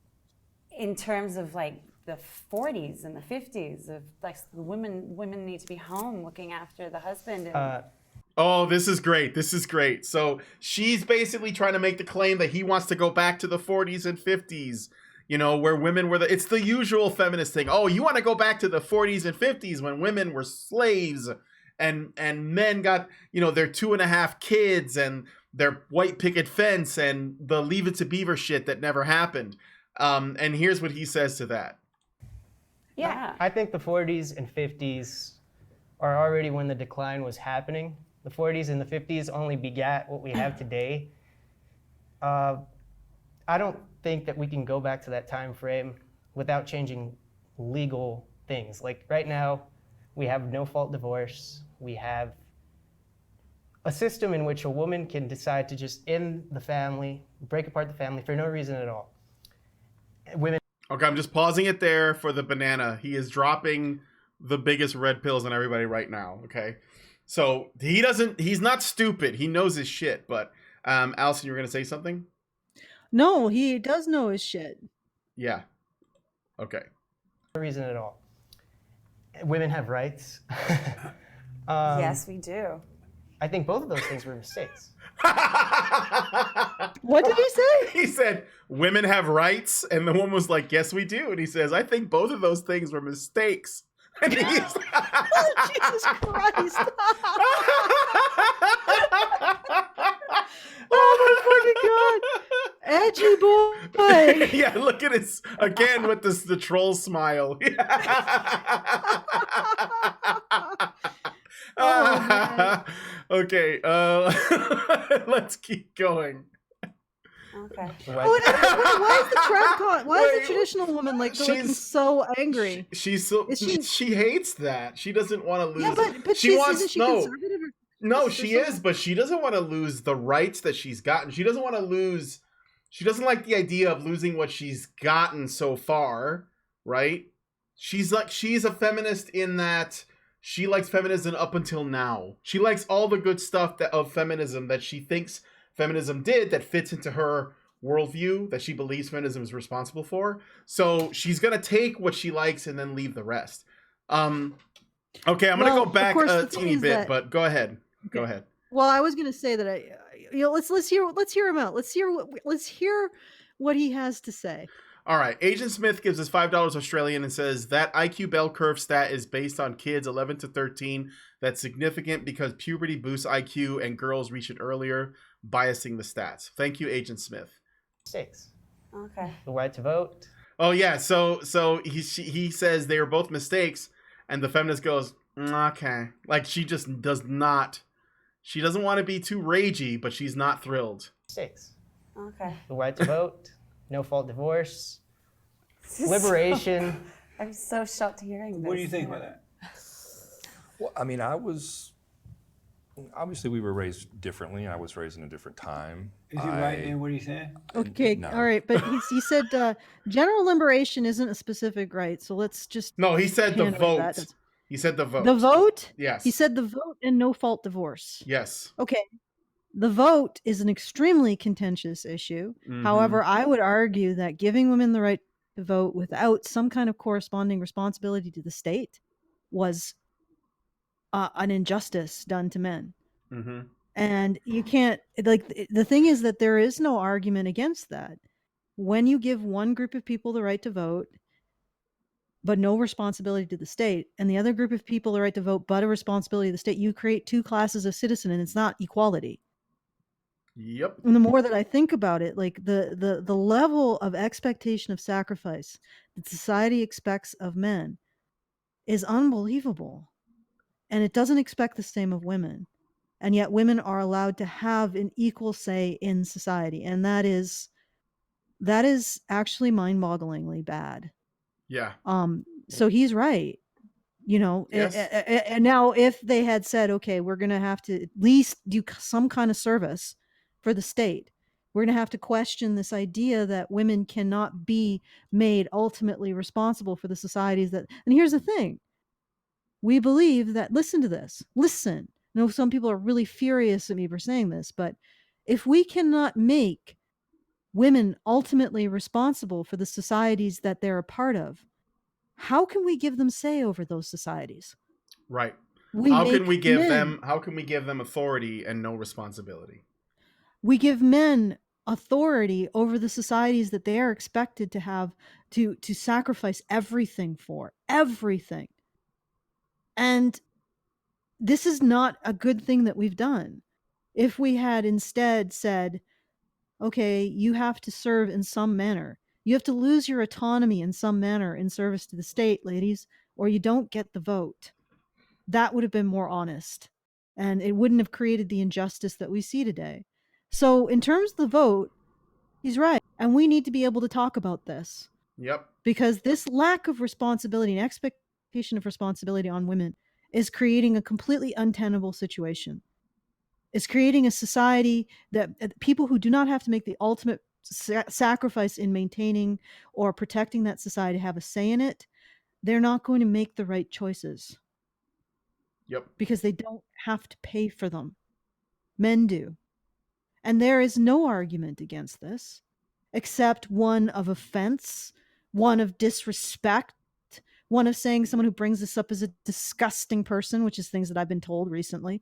in terms of like the 40s and the 50s, of like women need to be home looking after the husband. And... Oh, this is great. So she's basically trying to make the claim that he wants to go back to the 40s and 50s, where women were it's the usual feminist thing. Oh, you want to go back to the 40s and 50s when women were slaves and men got, their 2.5 kids and their white picket fence and the Leave It to Beaver shit that never happened. And here's what he says to that. Yeah. I think the 40s and 50s are already when the decline was happening. The 40s and the 50s only begat what we have today. I don't think that we can go back to that time frame without changing legal things. Like right now, we have no-fault divorce. We have a system in which a woman can decide to just end the family, break apart the family for no reason at all. Women. Okay, I'm just pausing it there for the banana. He is dropping the biggest red pills on everybody right now, okay? So he's not stupid. He knows his shit, but Alison, you were going to say something? No, he does know his shit. Yeah. Okay. No reason at all. Women have rights. Yes, we do. I think both of those things were mistakes. What did he say? He said, women have rights, and the woman was like, yes, we do. And he says, I think both of those things were mistakes. And he's oh, Jesus Christ. Oh, my fucking God. Edgy boy. Yeah, look at his, again, with the troll smile. Okay, let's keep going. Okay. Why is the TradCon? Why is the traditional woman looking so angry? She hates that. She doesn't want to lose. Yeah, but isn't she conservative? No, she is, but she doesn't want to lose the rights that she's gotten. She doesn't want to lose. She doesn't like the idea of losing what she's gotten so far, right? She's a feminist in that she likes feminism up until now. She likes all the good stuff of feminism that she thinks feminism did that fits into her worldview that she believes feminism is responsible for. So she's gonna take what she likes and then leave the rest. Okay, I'm gonna go back a teeny bit, but go ahead. Go ahead. Well, I was gonna say that let's hear him out. Let's hear what he has to say. All right, Agent Smith gives us $5 Australian and says that IQ bell curve stat is based on kids 11 to 13. That's significant because puberty boosts IQ and girls reach it earlier, biasing the stats. Thank you, Agent Smith. 6. Okay. The right to vote. Oh yeah, so he says they are both mistakes, and the feminist goes, okay. Like she just does not. She doesn't want to be too ragey, but she's not thrilled. 6. Okay. The right to vote. No fault divorce. Liberation. I'm so shocked hearing this. What do you think about that? Well, I mean, obviously we were raised differently. I was raised in a different time. Is he right in what he said? Okay, No. all right, but he said general liberation isn't a specific right, so let's just No, he said the handle vote. that. He said the vote. The vote? Yes. He said the vote and no fault divorce. Yes. Okay. The vote is an extremely contentious issue. However, I would argue that giving women the right to vote without some kind of corresponding responsibility to the state was an injustice done to men. Mm-hmm. And you can't, like, the thing is that there is no argument against that. When you give one group of people the right to vote, but no responsibility to the state, and the other group of people the right to vote, but a responsibility to the state, you create two classes of citizen, and it's not equality. Yep. And the more that I think about it, like the level of expectation of sacrifice that society expects of men is unbelievable. And it doesn't expect the same of women. And yet women are allowed to have an equal say in society. And that is actually mind-bogglingly bad. Yeah. So he's right. You know, Yes. and now if they had said, okay, we're going to have to at least do some kind of service for the state, we're going to have to question this idea that women cannot be made ultimately responsible for the societies that, and here's the thing, we believe that, listen to this, listen. I know some people are really furious at me for saying this, but if we cannot make women ultimately responsible for the societies that they're a part of, how can we give them say over those societies? Right. We How can make we give men- them authority and no responsibility? We give men authority over the societies that they are expected to have to sacrifice everything for, everything. And this is not a good thing that we've done. If we had instead said, okay, you have to serve in some manner. You have to lose your autonomy in some manner in service to the state, ladies, or you don't get the vote. That would have been more honest. And it wouldn't have created the injustice that we see today. So in terms of the vote, he's right. And we need to be able to talk about this. Yep. Because this lack of responsibility and expectation of responsibility on women is creating a completely untenable situation. It's creating a society that people who do not have to make the ultimate sacrifice in maintaining or protecting that society have a say in it. They're not going to make the right choices. Yep. Because they don't have to pay for them. Men do. And there is no argument against this, except one of offense, one of disrespect, one of saying someone who brings this up is a disgusting person, which is things that I've been told recently.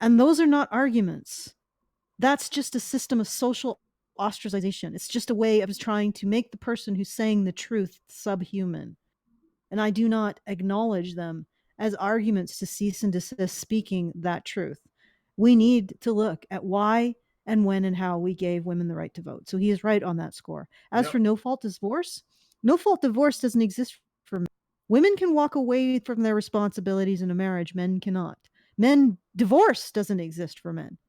And those are not arguments. That's just a system of social ostracization. It's just a way of trying to make the person who's saying the truth subhuman. And I do not acknowledge them as arguments to cease and desist speaking that truth. We need to look at why and when and how we gave women the right to vote. So he is right on that score. As for no-fault divorce doesn't exist for men. Women can walk away from their responsibilities in a marriage. Men cannot. Divorce doesn't exist for men.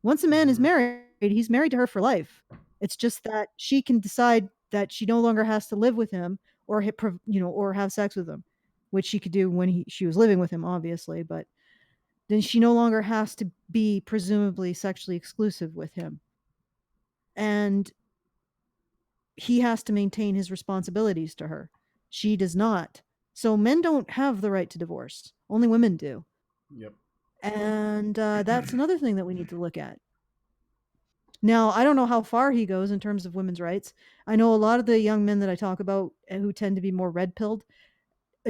Once a man is married, he's married to her for life. It's just that she can decide that she no longer has to live with him or have sex with him, which she could do when she was living with him, obviously, but then she no longer has to be presumably sexually exclusive with him. And he has to maintain his responsibilities to her. She does not. So men don't have the right to divorce. Only women do. Yep. And that's another thing that we need to look at. Now, I don't know how far he goes in terms of women's rights. I know a lot of the young men that I talk about who tend to be more red-pilled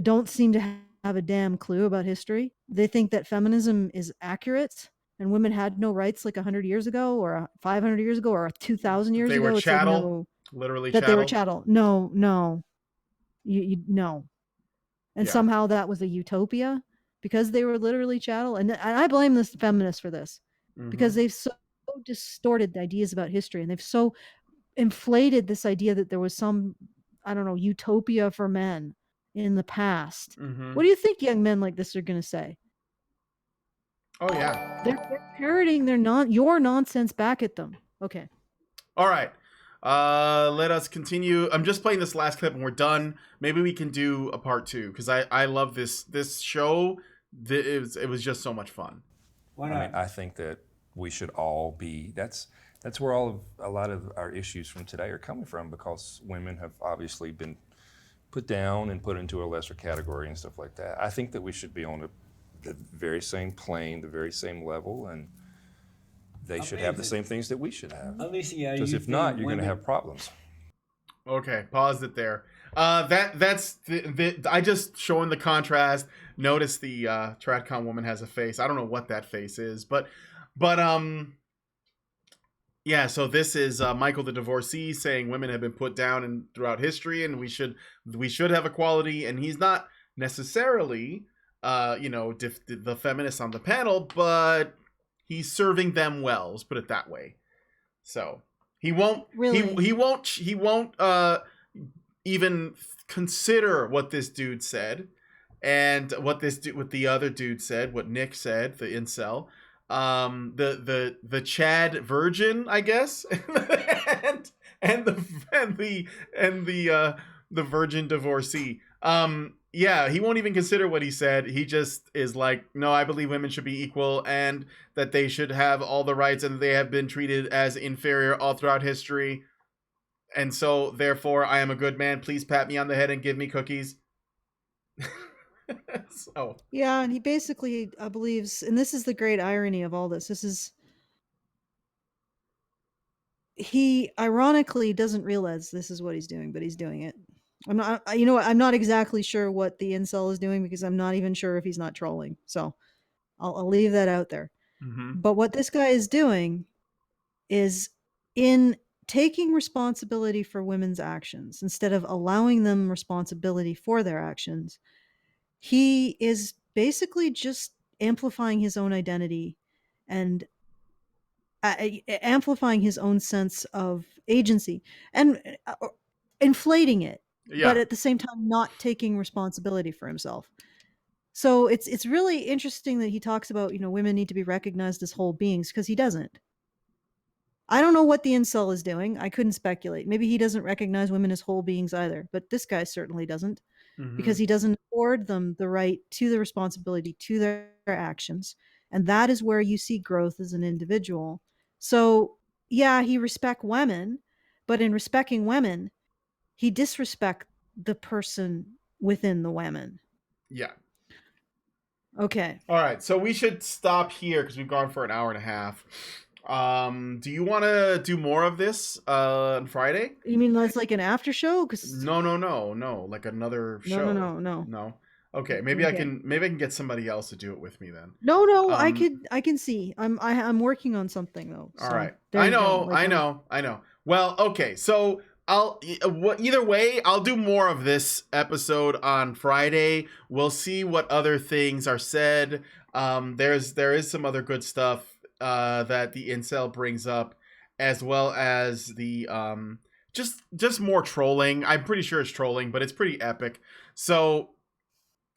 don't seem to have a damn clue about history. They think that feminism is accurate and women had no rights like 100 years ago or 500 years ago or 2,000 years They ago. were It's like, chattel, no, literally that chattel. they were chattel. No, no. No. And Yeah. somehow that was a utopia because they were literally chattel. And I blame the feminists for this because they've so distorted the ideas about history and they've so inflated this idea that there was some, I don't know, utopia for men in the past. What do you think young men like this are going to say? Oh yeah. They're parroting your nonsense back at them. Okay. All right. Let us continue. I'm just playing this last clip and we're done. Maybe we can do a part 2 because I love this show. It was just so much fun. Why not? I mean, I think that we should all be. That's where a lot of our issues from today are coming from, because women have obviously been put down and put into a lesser category and stuff like that. I think that we should be on the very same plane, the very same level, and they should have the same things that we should have. Alicia, because if not, you're going to have problems. Okay, pause it there. That's I just showing the contrast. Notice the TradCon woman has a face. I don't know what that face is, but yeah. So this is Michael the divorcee saying women have been put down and throughout history, and we should have equality. And he's not necessarily the feminist on the panel, but he's serving them well. Let's put it that way. So he won't really. He won't even consider what this dude said and what the other dude said, what Nick said, the incel, the Chad virgin, I guess, and the virgin divorcee. Yeah, he won't even consider what he said. He just is like, no, I believe women should be equal and that they should have all the rights and they have been treated as inferior all throughout history. And so, therefore, I am a good man. Please pat me on the head and give me cookies. So. Yeah, and he basically believes, and this is the great irony of all this. He ironically doesn't realize this is what he's doing, but he's doing it. I'm not exactly sure what the incel is doing because I'm not even sure if he's not trolling. So I'll leave that out there. But what this guy is doing is in taking responsibility for women's actions instead of allowing them responsibility for their actions, he is basically just amplifying his own identity and amplifying his own sense of agency and inflating it, but at the same time not taking responsibility for himself. So it's really interesting that he talks about, women need to be recognized as whole beings, because he doesn't. I don't know what the incel is doing. I couldn't speculate. Maybe he doesn't recognize women as whole beings either, but this guy certainly doesn't, because he doesn't afford them the right to the responsibility to their actions. And that is where you see growth as an individual. So yeah, he respects women, but in respecting women, he disrespects the person within the women. Yeah. Okay. All right. So we should stop here because we've gone for an hour and a half. Do you want to do more of this on Friday? You mean that's like an after show? No. Like another show. No. Okay. Maybe I can get somebody else to do it with me then. No. I can see. I'm working on something though. So all right. I know. Well, okay. So either way, I'll do more of this episode on Friday. We'll see what other things are said. There is some other good stuff that the incel brings up, as well as the just more trolling. I'm pretty sure it's trolling, but it's pretty epic. So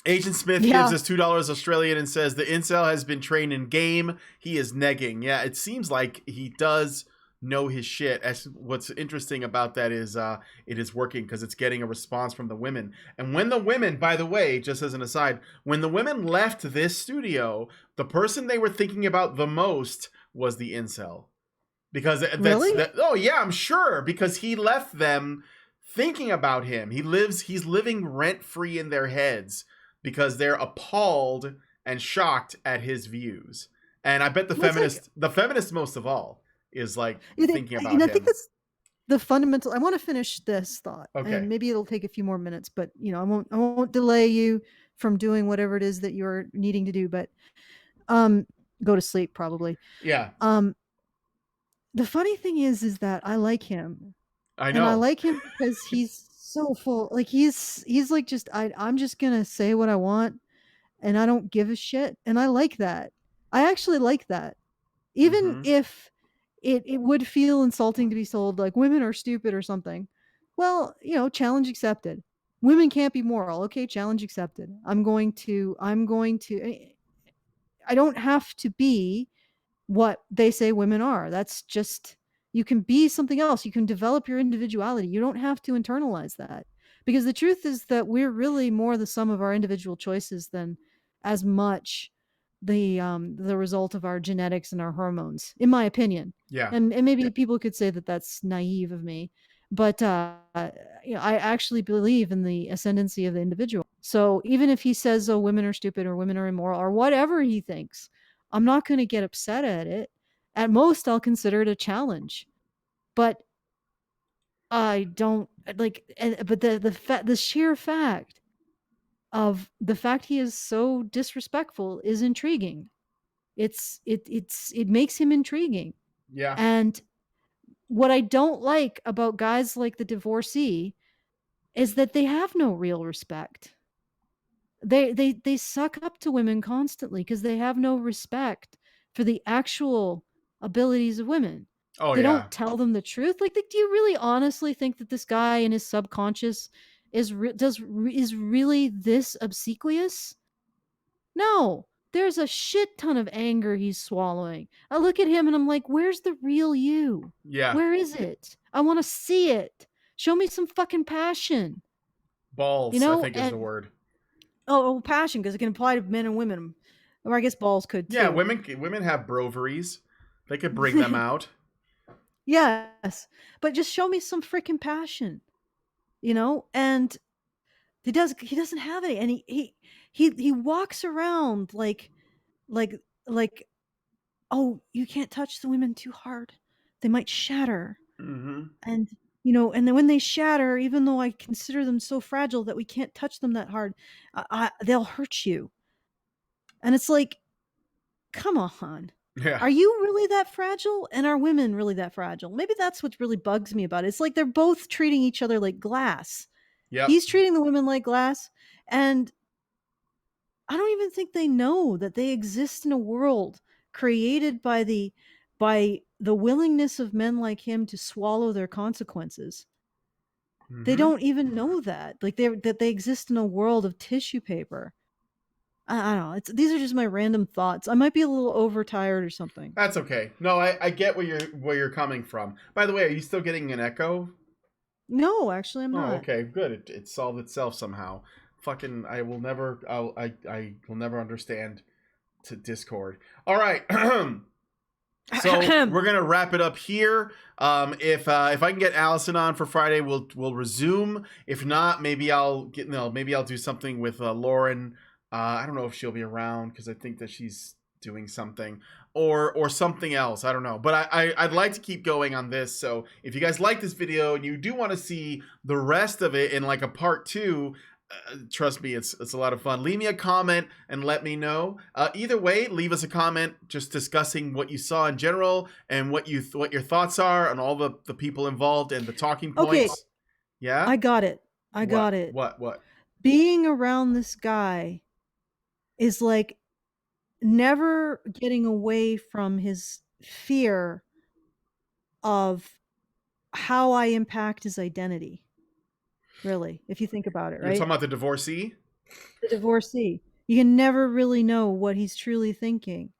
Agent Smith gives us $2 Australian and says the incel has been trained in game. He is negging. Yeah, it seems like he does know his shit. As what's interesting about that is it is working because it's getting a response from the women. And when the women, by the way, just as an aside, when the women left this studio, the person they were thinking about the most was the incel. Because really? Oh yeah, I'm sure, because he left them thinking about him. He's living rent-free in their heads because they're appalled and shocked at his views. And I bet the feminist most of all is like thinking about him. I think that's the fundamental. I want to finish this thought, Okay. and maybe it'll take a few more minutes, but I won't delay you from doing whatever it is that you're needing to do. But go to sleep probably. Yeah. The funny thing is that I like him. I know. And I like him because he's so full. Like he's like just I'm just gonna say what I want, and I don't give a shit. And I like that. I actually like that, even if it would feel insulting to be told like women are stupid or something. Well, challenge accepted. Women can't be moral. Okay, challenge accepted. I don't have to be what they say women are. That's just, you can be something else. You can develop your individuality. You don't have to internalize that, because the truth is that we're really more the sum of our individual choices than as much the result of our genetics and our hormones, in my opinion. Yeah. And maybe people could say that that's naive of me, but I actually believe in the ascendancy of the individual. So even if he says, oh, women are stupid or women are immoral or whatever he thinks, I'm not going to get upset at it. At most, I'll consider it a challenge. But I don't like. But the sheer fact of the fact he is so disrespectful is intriguing. It makes him intriguing. Yeah. And what I don't like about guys like the divorcee is that they have no real respect. They suck up to women constantly because they have no respect for the actual abilities of women. Oh, they don't tell them the truth. Like, do you really honestly think that this guy in his subconscious is really this obsequious? No, there's a shit ton of anger he's swallowing. I look at him and I'm like, where's the real you? Yeah. Where is it? I want to see it. Show me some fucking passion. Balls, I think is the word. Oh, passion, because it can apply to men and women. Or I guess balls could too. Yeah, women have broveries. They could bring them out. Yes, but just show me some freaking passion, And he doesn't have any, and he walks around like, oh, you can't touch the women too hard; they might shatter. And and then when they shatter, even though I consider them so fragile that we can't touch them that hard, they'll hurt you. And it's like, come on. Yeah. Are you really that fragile? And are women really that fragile? Maybe that's what really bugs me about it. It's like they're both treating each other like glass. Yeah. He's treating the women like glass. And I don't even think they know that they exist in a world created by the willingness of men like him to swallow their consequences. They don't even know that. Like that they exist in a world of tissue paper. I don't know. These are just my random thoughts. I might be a little overtired or something. That's okay. No, I get where you're coming from. By the way, are you still getting an echo? No, actually I'm not. Oh, okay, good. It solved itself somehow. Fucking, I will never understand to Discord. All right. So we're gonna wrap it up here. If I can get Alison on for Friday, we'll resume. If not, maybe I'll do something with Lauren. I don't know if she'll be around because I think that she's doing something or something else. I don't know, but I'd like to keep going on this. So if you guys like this video and you do want to see the rest of it in like a part 2, trust me, it's a lot of fun. Leave me a comment and let me know. Either way, leave us a comment just discussing what you saw in general and what your thoughts are on all the people involved and the talking points. Okay. Yeah? I got it. Got it. What? Being around this guy is like never getting away from his fear of how I impact his identity. Really, if you think about it, right? You're talking about the divorcee? The divorcee. You can never really know what he's truly thinking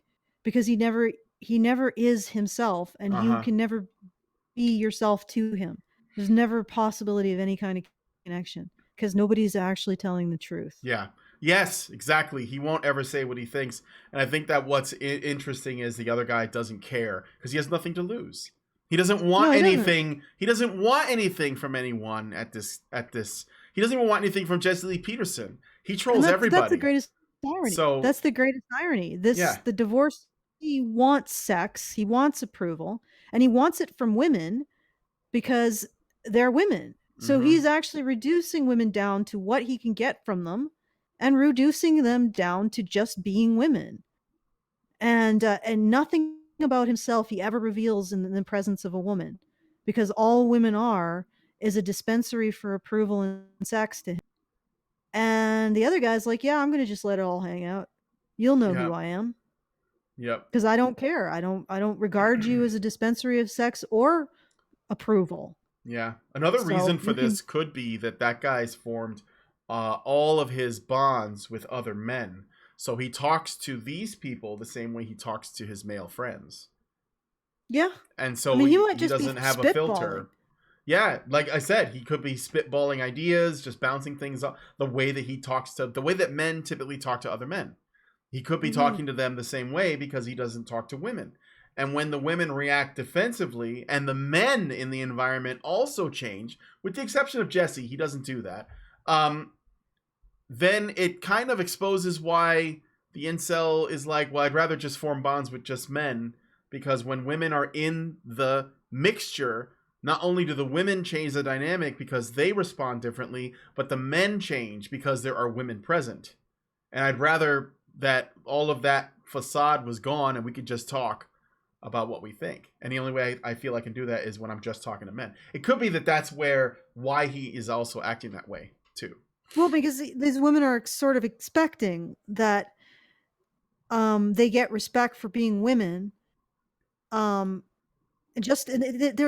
because he never is himself, and you can never be yourself to him. There's never a possibility of any kind of connection because nobody's actually telling the truth. Yeah. Yes, exactly. He won't ever say what he thinks. And I think that what's interesting is the other guy doesn't care because he has nothing to lose. He doesn't want No, he doesn't. anything. He doesn't want anything from anyone at this. He doesn't even want anything from Jesse Lee Peterson. He trolls everybody. That's the greatest irony. So that's the greatest irony. The divorcee wants sex, he wants approval, and he wants it from women because they're women. So he's actually reducing women down to what he can get from them, and reducing them down to just being women. And nothing about himself he ever reveals in the presence of a woman, because all women are is a dispensary for approval and sex to him. And the other guy's like, yeah, I'm going to just let it all hang out. You'll know who I am. Yep. Because I don't care. I don't regard you as a dispensary of sex or approval. Yeah. Another reason for this could be that guy's formed all of his bonds with other men. So he talks to these people the same way he talks to his male friends. Yeah. And so he doesn't have a filter. Yeah, like I said, he could be spitballing ideas, just bouncing things off the way that men typically talk to other men. He could be talking to them the same way because he doesn't talk to women. And when the women react defensively and the men in the environment also change, with the exception of Jesse, he doesn't do that. Then it kind of exposes why the incel is like, well, I'd rather just form bonds with just men, because when women are in the mixture, not only do the women change the dynamic because they respond differently, but the men change because there are women present. And I'd rather that all of that facade was gone and we could just talk about what we think. And the only way I feel I can do that is when I'm just talking to men. It could be that's why he is also acting that way too. Well, because these women are sort of expecting that they get respect for being women. They're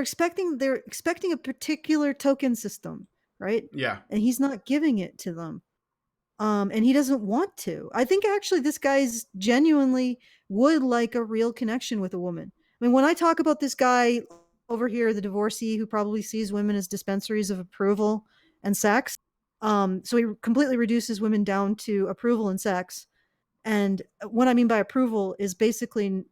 expecting a particular token system, right? Yeah. And he's not giving it to them. And he doesn't want to. I think actually this guy's genuinely would like a real connection with a woman. I mean, when I talk about this guy over here, the divorcee who probably sees women as dispensaries of approval and sex, so he completely reduces women down to approval and sex. And what I mean by approval is basically,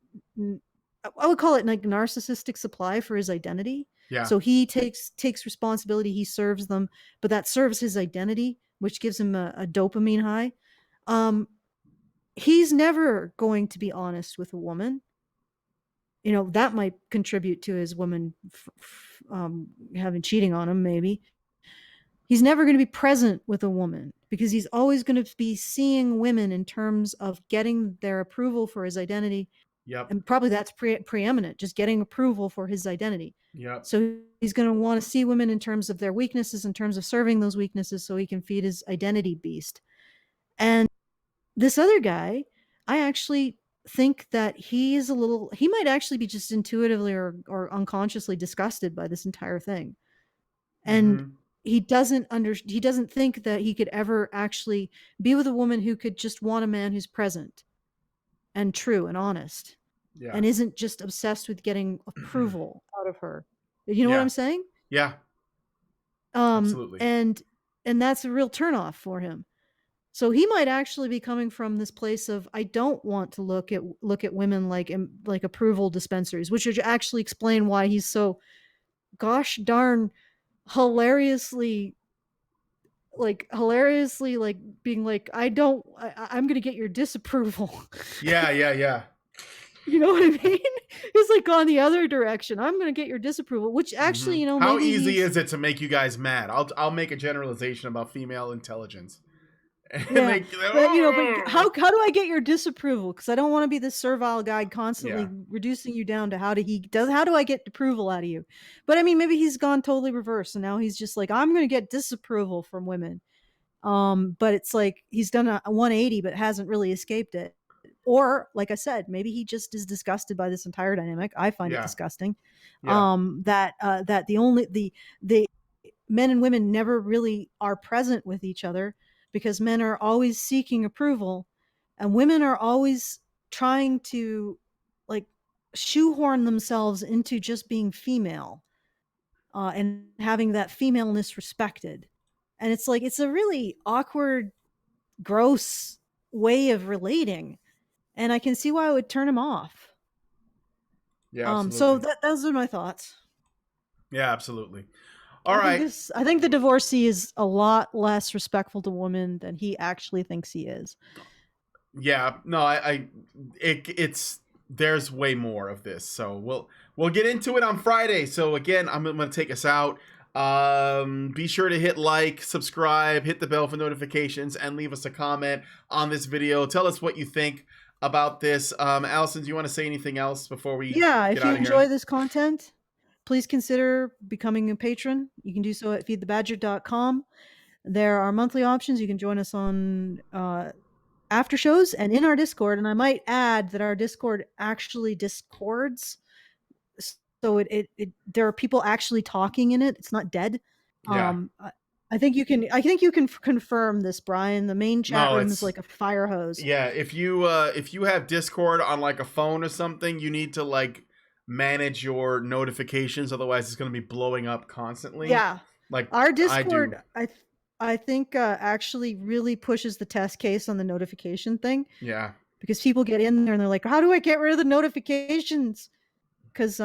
I would call it like narcissistic supply for his identity. Yeah. So he takes responsibility, he serves them, but that serves his identity, which gives him a dopamine high. He's never going to be honest with a woman. You know, that might contribute to his woman having cheating on him, maybe. He's never going to be present with a woman because he's always going to be seeing women in terms of getting their approval for his identity. Yep. And probably that's preeminent, just getting approval for his identity. Yep. So he's going to want to see women in terms of their weaknesses, in terms of serving those weaknesses so he can feed his identity beast. And this other guy, I actually think that he might actually be just intuitively or unconsciously disgusted by this entire thing. And he doesn't think that he could ever actually be with a woman who could just want a man who's present and true and honest, and isn't just obsessed with getting approval out of her. You know what I'm saying? Yeah. Absolutely. And that's a real turnoff for him. So he might actually be coming from this place of, I don't want to look at women like approval dispensaries, which would actually explain why he's so gosh darn hilariously being like, I'm gonna get your disapproval. Yeah. You know what I mean? It's like gone the other direction. I'm gonna get your disapproval, which actually, you know, how easy is it to make you guys mad? I'll make a generalization about female intelligence. Yeah. But how do I get your disapproval? Because I don't want to be this servile guy constantly reducing you down to how do I get approval out of you? But I mean, maybe he's gone totally reverse, and now he's just like, I'm going to get disapproval from women. But it's like he's done a 180, but hasn't really escaped it. Or, like I said, maybe he just is disgusted by this entire dynamic. I find it disgusting. That the men and women never really are present with each other, because men are always seeking approval and women are always trying to like shoehorn themselves into just being female and having that femaleness respected. And it's like, it's a really awkward, gross way of relating. And I can see why it would turn him off. Yeah. So those are my thoughts. Yeah, absolutely. All right. I think the divorcee is a lot less respectful to women than he actually thinks he is. Yeah, no, it's there's way more of this, so we'll get into it on Friday. So again, I'm gonna take us out. Be sure to hit like, subscribe, hit the bell for notifications, and leave us a comment on this video. Tell us what you think about this. Alison, do you want to say anything else before we? Yeah, if get you out of enjoy here? this content, please consider becoming a patron. You can do so at feedthebadger.com. There are monthly options. You can join us on after shows and in our Discord. And I might add that our Discord actually discords. So there are people actually talking in it. It's not dead. Yeah. I think you can confirm this, Brian. The main chat room is like a fire hose. Yeah, if you have Discord on like a phone or something, you need to like manage your notifications, otherwise it's going to be blowing up constantly. Yeah, like our Discord, I think actually really pushes the test case on the notification thing. Yeah, because people get in there and they're like, how do I get rid of the notifications? Because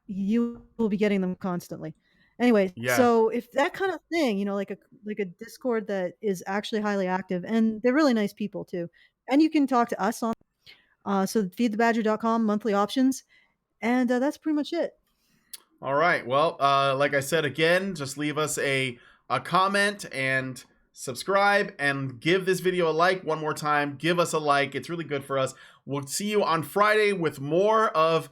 you will be getting them constantly. Anyway, so if that kind of thing, like a Discord that is actually highly active, and they're really nice people too, and you can talk to us on so feedthebadger.com, monthly options, and that's pretty much it. All right, well, like I said again, just leave us a comment and subscribe, and give this video a like one more time. Give us a like, it's really good for us. We'll see you on Friday with more of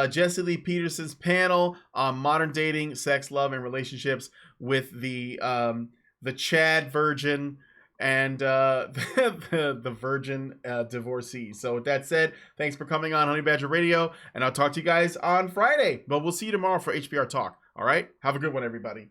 Jesse Lee Peterson's panel on modern dating, sex, love, and relationships with the Chad virgin and the virgin divorcee. So with that said, thanks for coming on Honey Badger Radio, and I'll talk to you guys on Friday. But we'll see you tomorrow for HBR Talk. All right, have a good one, everybody.